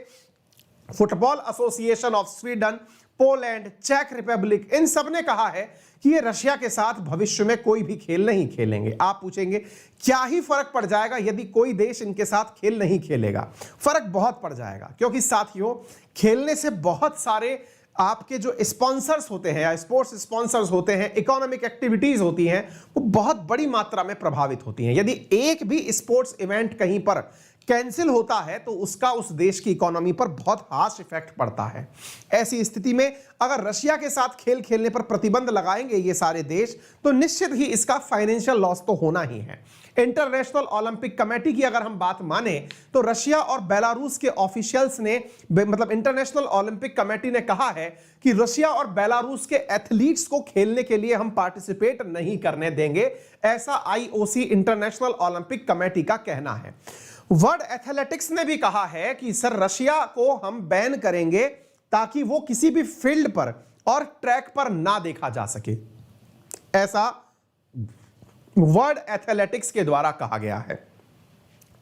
football association of Sweden, Poland, चेक रिपब्लिक, इन सब ने कहा है कि ये रशिया के साथ भविष्य में कोई भी खेल नहीं खेलेंगे। आप पूछेंगे क्या ही फर्क पड़ जाएगा यदि कोई देश इनके साथ खेल नहीं खेलेगा? फर्क बहुत पड़ जाएगा, क्योंकि साथियों खेलने से बहुत सारे आपके जो स्पॉन्सर्स होते हैं या स्पोर्ट्स स्पॉन्सर्स होते हैं, इकोनॉमिक एक्टिविटीज होती हैं, वो बहुत बड़ी मात्रा में प्रभावित होती हैं। यदि एक भी स्पोर्ट्स इवेंट कहीं पर कैंसिल होता है तो उसका उस देश की इकोनॉमी पर बहुत हार्श इफेक्ट पड़ता है। ऐसी स्थिति में अगर रशिया के साथ खेल खेलने पर प्रतिबंध लगाएंगे ये सारे देश, तो निश्चित ही इसका फाइनेंशियल लॉस तो होना ही है। इंटरनेशनल ओलंपिक कमेटी की अगर हम बात माने तो रशिया और बेलारूस के ऑफिशियल्स ने, मतलब इंटरनेशनल ओलंपिक कमेटी ने कहा है कि रशिया और बेलारूस के एथलीट्स को खेलने के लिए हम पार्टिसिपेट नहीं करने देंगे, ऐसा आईओसी इंटरनेशनल ओलंपिक कमेटी का कहना है। वर्ल्ड एथलेटिक्स ने भी कहा है कि सर रशिया को हम बैन करेंगे ताकि वो किसी भी फील्ड पर और ट्रैक पर ना देखा जा सके, ऐसा वर्ल्ड एथलेटिक्स के द्वारा कहा गया है।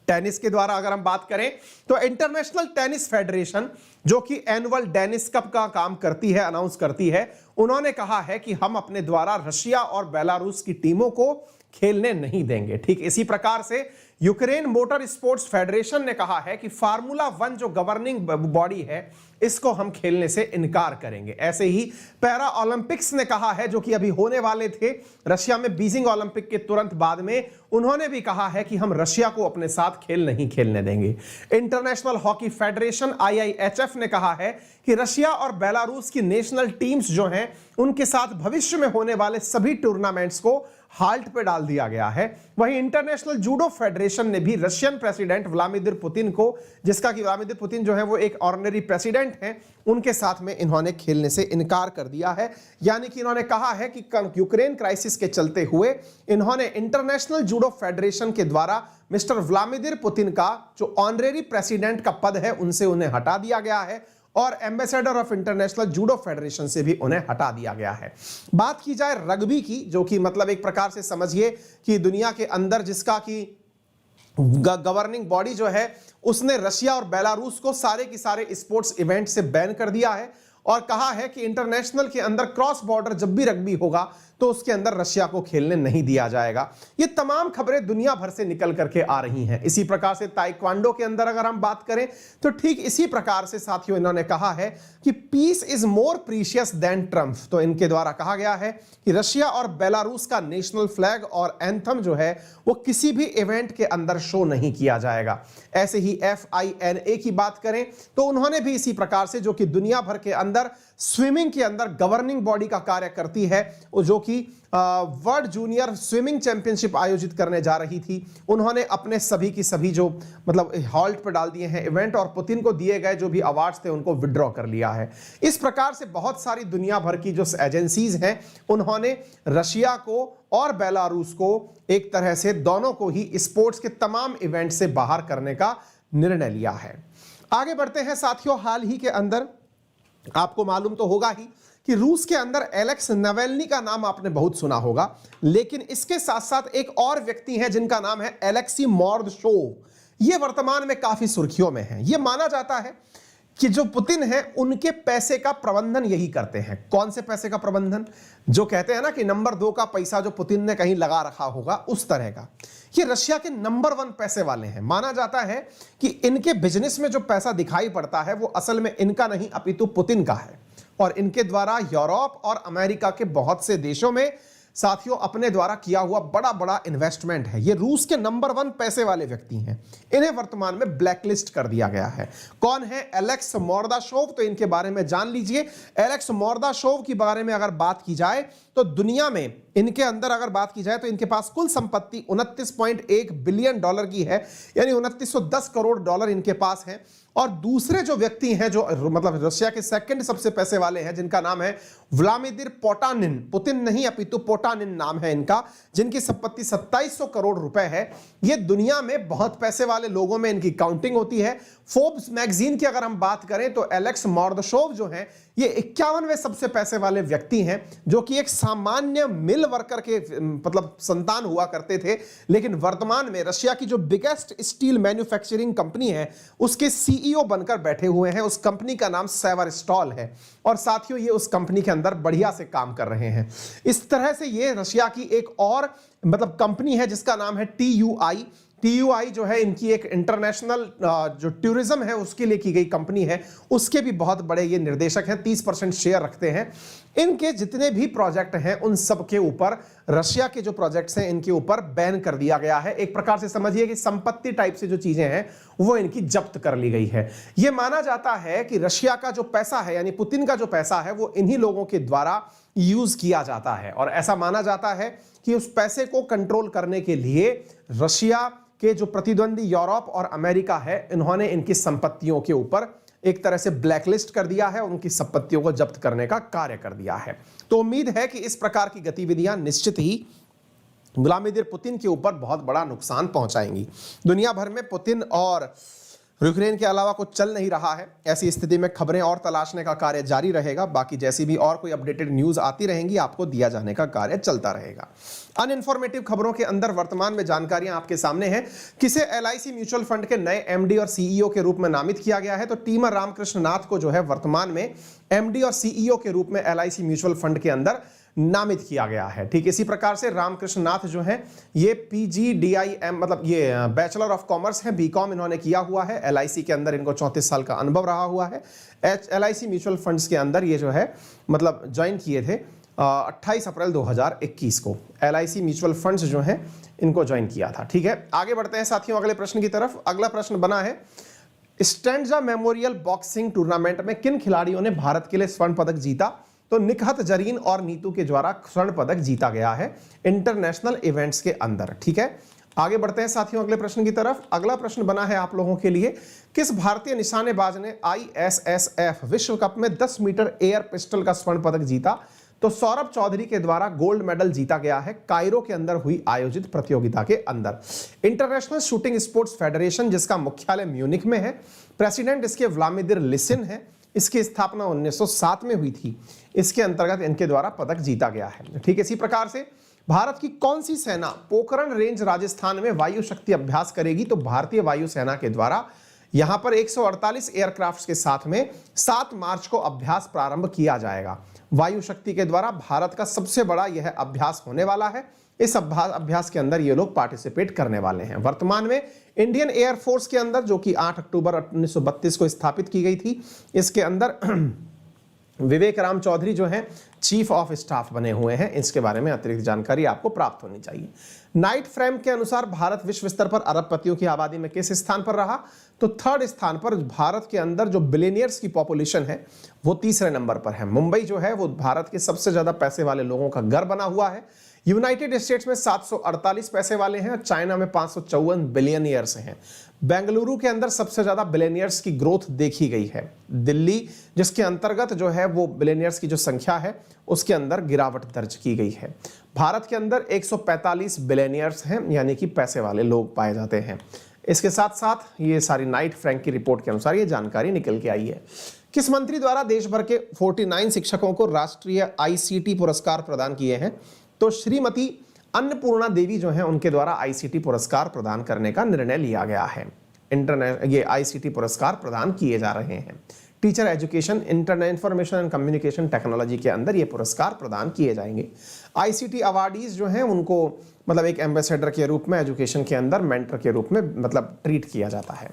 टेनिस के द्वारा अगर हम बात करें तो इंटरनेशनल टेनिस फेडरेशन, जो कि एनुअल टेनिस कप का काम करती है, अनाउंस करती है, उन्होंने कहा है कि हम अपने द्वारा रशिया और बेलारूस की टीमों को खेलने नहीं देंगे। ठीक इसी प्रकार से यूक्रेन मोटर स्पोर्ट्स फेडरेशन ने कहा है कि फार्मूला 1 जो गवर्निंग बॉडी है इसको हम खेलने से इनकार करेंगे। ऐसे ही पैरा ओलंपिक्स ने कहा है, जो कि अभी होने वाले थे रशिया में बीजिंग ओलंपिक के तुरंत बाद में, उन्होंने भी कहा है कि हम रशिया को अपने साथ खेल नहीं खेलने देंगे। इंटरनेशनल हॉकी फेडरेशन IIHF ने कहा है कि रशिया और बेलारूस की नेशनल टीम्स जो हैं उनके साथ भविष्य में होने वाले सभी टूर्नामेंट्स को हाल्ट पे डाल दिया गया है। वहीं इंटरनेशनल जूडो फेडरेशन ने भी रशियन प्रेसिडेंट व्लादिमीर पुतिन को, जिसका कि व्लादिमीर पुतिन जो है वो एक ऑर्डिनरी प्रेसिडेंट हैं, उनके साथ में इन्होंने खेलने से इनकार कर दिया है। यानी कि इन्होंने कहा है कि यूक्रेन क्राइसिस के चलते हुए इन्होंने इंटरनेशनल जूडो फेडरेशन के द्वारा मिस्टर व्लादिमीर पुतिन का जो ऑनरेरी प्रेसिडेंट का पद है उनसे उन्हें हटा दिया गया है और ambassador of international judo federation से भी उन्हें हटा दिया गया है। बात की जाए रग्बी की, जो कि मतलब एक प्रकार से समझिए कि दुनिया के अंदर जिसका कि गवर्निंग बॉडी जो है उसने रशिया और बेलारूस को सारे के सारे स्पोर्ट्स इवेंट से बैन कर दिया है और कहा है कि इंटरनेशनल के अंदर क्रॉस बॉर्डर जब भी रग्बी होगा तो उसके अंदर रशिया को खेलने नहीं दिया जाएगा। ये तमाम खबरें दुनिया भर से निकल करके आ रही हैं। इसी प्रकार से ताइक्वांडो के अंदर अगर हम बात करें तो ठीक इसी प्रकार से साथियों इन्होंने कहा है कि peace is more precious than Trump. तो इनके द्वारा कहा गया है कि रशिया और बेलारूस का नेशनल फ्लैग और एंथम जो है वो किसी भी इवेंट के अंदर शो नहीं किया जाएगा। ऐसे ही FINA की बात करें तो उन्होंने भी इसी प्रकार से, जो कि दुनिया भर के अंदर स्विमिंग के अंदर गवर्निंग बॉडी का कार्य करती है, जो कि वर्ल्ड जूनियर स्विमिंग चैंपियनशिप आयोजित करने जा रही थी, उन्होंने अपने सभी की सभी जो मतलब हॉल्ट पर डाल दिए हैं इवेंट और पुतिन को दिए गए जो भी अवार्ड्स थे उनको विड्रॉ कर लिया है। इस प्रकार से बहुत सारी दुनिया भर की जो एजेंसीज हैं उन्होंने रशिया को और बेलारूस को एक तरह से दोनों को ही स्पोर्ट्स के तमाम इवेंट से बाहर करने का निर्णय लिया है। आगे बढ़ते हैं साथियों, हाल ही के अंदर आपको मालूम तो होगा ही कि रूस के अंदर एलेक्स नावेल्नी का नाम आपने बहुत सुना होगा, लेकिन इसके साथ साथ एक और व्यक्ति हैं जिनका नाम है एलेक्सी मोर्दशोव। ये वर्तमान में काफी सुर्खियों में हैं। ये माना जाता है कि जो पुतिन है उनके पैसे का प्रबंधन यही करते हैं। कौन से पैसे का प्रबंधन? जो कहते हैं ना कि नंबर 2 का पैसा जो पुतिन ने कहीं लगा रखा होगा, उस तरह का। ये रशिया के नंबर 1 पैसे वाले हैं। माना जाता है कि इनके बिजनेस में जो पैसा दिखाई पड़ता है वो असल में इनका नहीं अपितु पुतिन का है और इनके द्वारा यूरोप और अमेरिका के बहुत से देशों में साथियों अपने द्वारा किया हुआ बड़ा बड़ा इन्वेस्टमेंट है। ये रूस के नंबर 1 पैसे वाले व्यक्ति हैं। इन्हें वर्तमान में ब्लैकलिस्ट कर दिया गया है। कौन है? एलेक्स मोर्दाशोव। तो इनके बारे में जान लीजिए। एलेक्स मोर्दाशोव के बारे में अगर बात की जाए तो दुनिया में इनके अंदर अगर बात की जाए तो इनके पास कुल संपत्ति 29.1 बिलियन डॉलर की है, यानी 2910 करोड़ डॉलर इनके पास है। और दूसरे जो व्यक्ति हैं जो मतलब रशिया के सेकंड सबसे पैसे वाले हैं, जिनका नाम है व्लादिमीर पोटानिन, पुतिन नहीं अपितु पोटानिन नाम है इनका, जिनकी संपत्ति 2700 करोड़ रुपए है। ये दुनिया में बहुत पैसे वाले लोगों में इनकी काउंटिंग होती है। फोर्ब्स मैगजीन की अगर हम बात करें तो एलेक्स मोर्दशोव जो है ये 51वें सबसे पैसे वाले व्यक्ति हैं, जो कि एक सामान्य मिल वर्कर के मतलब संतान हुआ करते थे, लेकिन वर्तमान में रशिया की जो बिगेस्ट स्टील मैन्युफैक्चरिंग कंपनी है उसके CEO बनकर बैठे हुए हैं। उस कंपनी का नाम सेवरस्टॉल है और साथियों ये उस कंपनी के अंदर बढ़िया से काम कर रहे हैं। इस तरह से ये रशिया की एक और मतलब कंपनी है जिसका नाम है TUI जो है इनकी एक इंटरनेशनल जो टूरिज्म है उसके लिए की गई कंपनी है, उसके भी बहुत बड़े ये निर्देशक हैं, 30% शेयर रखते हैं। इनके जितने भी प्रोजेक्ट हैं उन सब के ऊपर रशिया के जो प्रोजेक्ट्स हैं इनके ऊपर बैन कर दिया गया है। एक प्रकार से समझिए कि संपत्ति टाइप से जो चीजें हैं वो इनकी जब्त कर ली गई है। यह माना जाता है कि रशिया का जो पैसा है यानी पुतिन का जो पैसा है वो इन्हीं लोगों के द्वारा यूज किया जाता है और ऐसा माना जाता है कि उस पैसे को कंट्रोल करने के लिए रशिया के जो प्रतिद्वंदी यूरोप और अमेरिका है इन्होंने इनकी संपत्तियों के ऊपर एक तरह से ब्लैकलिस्ट कर दिया है, उनकी संपत्तियों को जब्त करने का कार्य कर दिया है। तो उम्मीद है कि इस प्रकार की गतिविधियां निश्चित ही व्लादिमीर पुतिन के ऊपर बहुत बड़ा नुकसान पहुंचाएंगी। दुनिया भर में पुतिन और यूक्रेन के अलावा कुछ चल नहीं रहा है। ऐसी स्थिति में खबरें और तलाशने का कार्य जारी रहेगा। बाकी जैसी भी और कोई अपडेटेड न्यूज आती रहेंगी आपको दिया जाने का कार्य चलता रहेगा। अनइंफॉर्मेटिव खबरों के अंदर वर्तमान में जानकारियां आपके सामने हैं। किसे LIC म्यूचुअल फंड के नए MD और CEO के रूप में नामित किया गया है? तो टीमर रामकृष्ण नाथ को जो है वर्तमान में एमडी और सीईओ के रूप में एलआईसी म्यूचुअल फंड के अंदर नामित किया गया है। ठीक, इसी प्रकार से रामकृष्ण नाथ जो है ये PGDIM मतलब ये बैचलर ऑफ कॉमर्स है, बीकॉम इन्होंने किया हुआ है। एलआईसी के अंदर इनको 34 साल का अनुभव रहा हुआ है। एलआईसी म्यूचुअल फंड्स के अंदर ये जो है मतलब ज्वाइन किए थे 28 अप्रैल 2021 को एलआईसी म्यूचुअल फंड्स जो हैं इनको ज्वाइन किया था। ठीक है, आगे बढ़ते हैं साथियों अगले प्रश्न की तरफ। अगला प्रश्न बना है स्टैंजा मेमोरियल बॉक्सिंग टूर्नामेंट में किन खिलाड़ियों ने भारत के लिए स्वर्ण पदक जीता? तो निकहत जरीन और नीतू के द्वारा स्वर्ण पदक जीता गया है इंटरनेशनल इवेंट्स के अंदर। ठीक है, आगे बढ़ते हैं साथियों अगले प्रश्न की तरफ। अगला प्रश्न बना है आप लोगों के लिए, किस भारतीय निशानेबाज ने ISSF विश्व कप में 10 मीटर एयर पिस्टल का स्वर्ण पदक जीता? तो सौरभ चौधरी के द्वारा गोल्ड मेडल जीता गया है कायरो के अंदर हुई आयोजित प्रतियोगिता के अंदर। इंटरनेशनल शूटिंग स्पोर्ट्स फेडरेशन जिसका मुख्यालय म्यूनिख में है, प्रेसिडेंट इसके व्लादिमीर लिसिन है, इसकी स्थापना 1907 में हुई थी। इसके अंतर्गत इनके द्वारा पदक जीता गया है। ठीक है, इसी प्रकार से भारत की कौन सी सेना पोखरण रेंज राजस्थान में वायु शक्ति अभ्यास करेगी? तो भारतीय वायु सेना के द्वारा यहां पर 148 एयरक्राफ्ट के साथ में 7 मार्च को अभ्यास प्रारंभ किया जाएगा। वायु शक्ति के द्वारा भारत का सबसे बड़ा यह अभ्यास होने वाला है। इस अभ्यास के अंदर ये लोग पार्टिसिपेट करने वाले हैं। वर्तमान में इंडियन एयरफोर्स के अंदर जो कि 8 अक्टूबर 1932 को स्थापित की गई थी, इसके अंदर विवेक राम चौधरी जो हैं चीफ ऑफ स्टाफ बने हुए हैं। इसके बारे में अतिरिक्त जानकारी आपको प्राप्त होनी चाहिए। नाइट फ्रेम के अनुसार भारत विश्व स्तर पर अरबपतियों की आबादी में किस स्थान पर रहा? तो 3rd स्थान पर। भारत के अंदर जो बिलियनियर्स की पॉपुलेशन है वो 3रे नंबर पर है। मुंबई जो है वो भारत के सबसे ज्यादा पैसे वाले लोगों का घर बना हुआ है। यूनाइटेड स्टेट्स में 748 पैसे वाले हैं और चाइना में 554 बिलियनियर्स हैं। बेंगलुरु के अंदर सबसे ज्यादा बिलियनियर्स की ग्रोथ देखी गई है। दिल्ली जिसके अंतर्गत जो है वो बिलियनियर्स की जो संख्या है उसके अंदर गिरावट दर्ज की गई है। भारत के अंदर 145 बिलियनियर्स हैं यानी कि पैसे वाले लोग पाए जाते हैं। इसके साथ साथ ये सारी नाइट फ्रैंक की रिपोर्ट के अनुसार ये जानकारी निकल के आई है। किस मंत्री द्वारा देश भर के 49 शिक्षकों को राष्ट्रीय ICT पुरस्कार प्रदान किए हैं? तो श्रीमती अन्नपूर्णा देवी जो हैं उनके द्वारा ICT पुरस्कार प्रदान करने का निर्णय लिया गया है। ये ICT पुरस्कार प्रदान किए जा रहे हैं। Teacher education, internet information and communication technology के अंदर ये पुरस्कार प्रदान किए जाएंगे। ICT अवार्डीज जो हैं उनको मतलब एक एम्बेसडर के रूप में एजुकेशन के अंदर मेंटर के रूप में मतलब ट्रीट किया जाता है।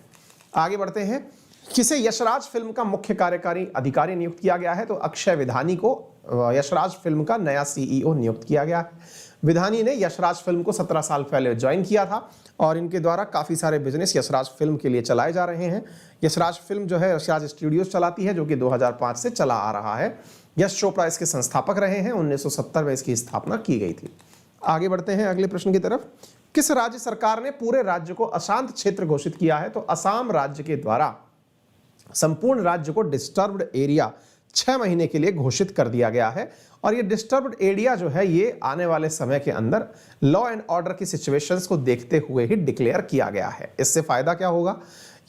आगे बढ़ते हैं, किसे यशराज फिल्म का मुख्य कार्यकारी अधिकारी नियुक्त किया गया है? तो अक्षय विधानी को यशराज फिल्म का नया CEO नियुक्त किया गया है। विधानी ने यशराज फिल्म को 17 साल पहले ज्वाइन किया था और इनके द्वारा काफ़ी सारे बिजनेस यशराज फिल्म के लिए चलाए जा रहे हैं। यशराज फिल्म जो है यशराज स्टूडियोज चलाती है जो कि 2005 से चला आ रहा है। यश चोपड़ा इसके संस्थापक रहे हैं। 1970 में इसकी स्थापना की गई थी। आगे बढ़ते हैं अगले प्रश्न की तरफ। किस राज्य सरकार ने पूरे राज्य को अशांत क्षेत्र घोषित किया है? तो असम राज्य के द्वारा संपूर्ण राज्य को डिस्टर्ब्ड एरिया 6 महीने के लिए घोषित कर दिया गया है और ये डिस्टर्ब्ड एरिया जो है ये आने वाले समय के अंदर लॉ एंड ऑर्डर की सिचुएशंस को देखते हुए ही डिक्लेयर किया गया है। इससे फायदा क्या होगा?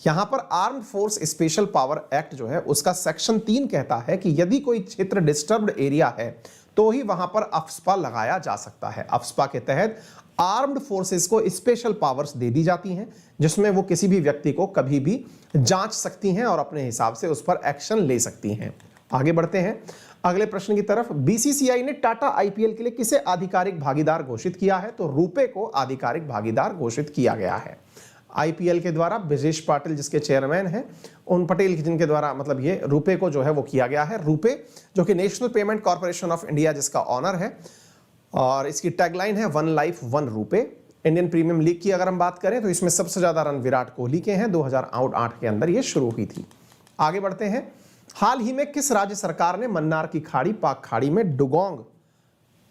यहां पर armed force special power act जो है उसका सेक्शन 3 कहता है कि यदि कोई क्षेत्र डिस्टर्ब्ड एरिया है तो ही वहां पर अफ्स्पा लगाया जा सकता है। अफ्स्पा के तहत आर्म्ड फोर्सेस को स्पेशल पावर्स दे दी जाती हैं जिसमें वो किसी भी व्यक्ति को कभी भी जांच सकती हैं और अपने हिसाब से उस पर एक्शन ले सकती हैं। आगे बढ़ते हैं अगले प्रश्न की तरफ। BCCI ने टाटा IPL के लिए किसे आधिकारिक भागीदार घोषित किया है? तो रुपे को आधिकारिक भागीदार घोषित किया गया है। IPL के द्वारा ब्रजेश पाटिल जिसके चेयरमैन हैं उन पटेल जिनके द्वारा मतलब ये रुपे को जो है वो किया गया है। रुपे जो कि national payment corporation of India जिसका ऑनर है और इसकी टैगलाइन है 1 life 1 RuPay. Indian premium league की अगर हम बात करें तो इसमें सबसे ज्यादा रन विराट कोहली के हैं। 2008 के अंदर ये शुरू हुई थी। आगे बढ़ते हैं। हाल ही में किस राज्य सरकार ने मन्नार की खाड़ी पाक खाड़ी में डुगोंग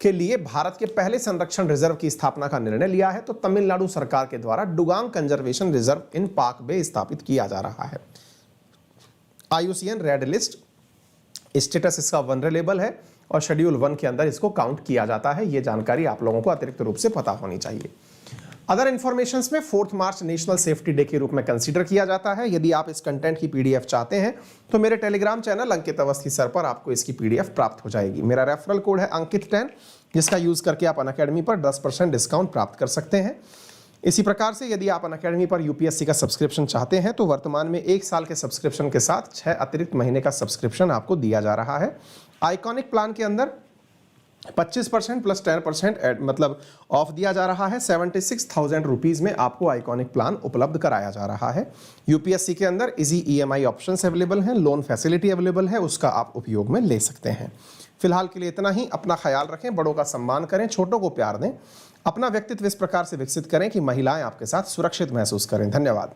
के लिए भारत के पहले संरक्षण रिजर्व की स्थापना का निर्णय लिया है? तो तमिलनाडु सरकार के द्वारा डुगांग कंजर्वेशन रिजर्व इन पाक बे स्थापित किया जा रहा है। IUCN रेड लिस्ट स्टेटस इसका वनरेबल है और शेड्यूल 1 के अंदर इसको काउंट किया जाता है। यह जानकारी आप लोगों को अतिरिक्त रूप से पता होनी चाहिए। अदर इंफॉर्मेशंस में 4 मार्च नेशनल सेफ्टी डे के रूप में कंसीडर किया जाता है। यदि आप इस कंटेंट की PDF चाहते हैं तो मेरे टेलीग्राम चैनल अंकित अवस्थी सर पर आपको इसकी PDF प्राप्त हो जाएगी। मेरा रेफरल कोड है अंकित 10 जिसका यूज करके आप अनअकैडमी पर 10% डिस्काउंट प्राप्त कर सकते हैं। इसी प्रकार से यदि आप अनअकैडमी पर यूपीएससी का सब्सक्रिप्शन चाहते हैं तो वर्तमान में 1 साल के सब्सक्रिप्शन के साथ 6 अतिरिक्त महीने का सब्सक्रिप्शन आपको दिया जा रहा है। आइकॉनिक प्लान के अंदर 25% प्लस 10% मतलब ऑफ दिया जा रहा है। 76,000 रुपीज़ में आपको आइकॉनिक प्लान उपलब्ध कराया जा रहा है। यूपीएससी के अंदर इजी ईएमआई ऑप्शंस अवेलेबल हैं, लोन फैसिलिटी अवेलेबल है, उसका आप उपयोग में ले सकते हैं। फिलहाल के लिए इतना ही। अपना ख्याल रखें, बड़ों का सम्मान करें, छोटों को प्यार दें, अपना व्यक्तित्व इस प्रकार से विकसित करें कि महिलाएं आपके साथ सुरक्षित महसूस करें। धन्यवाद।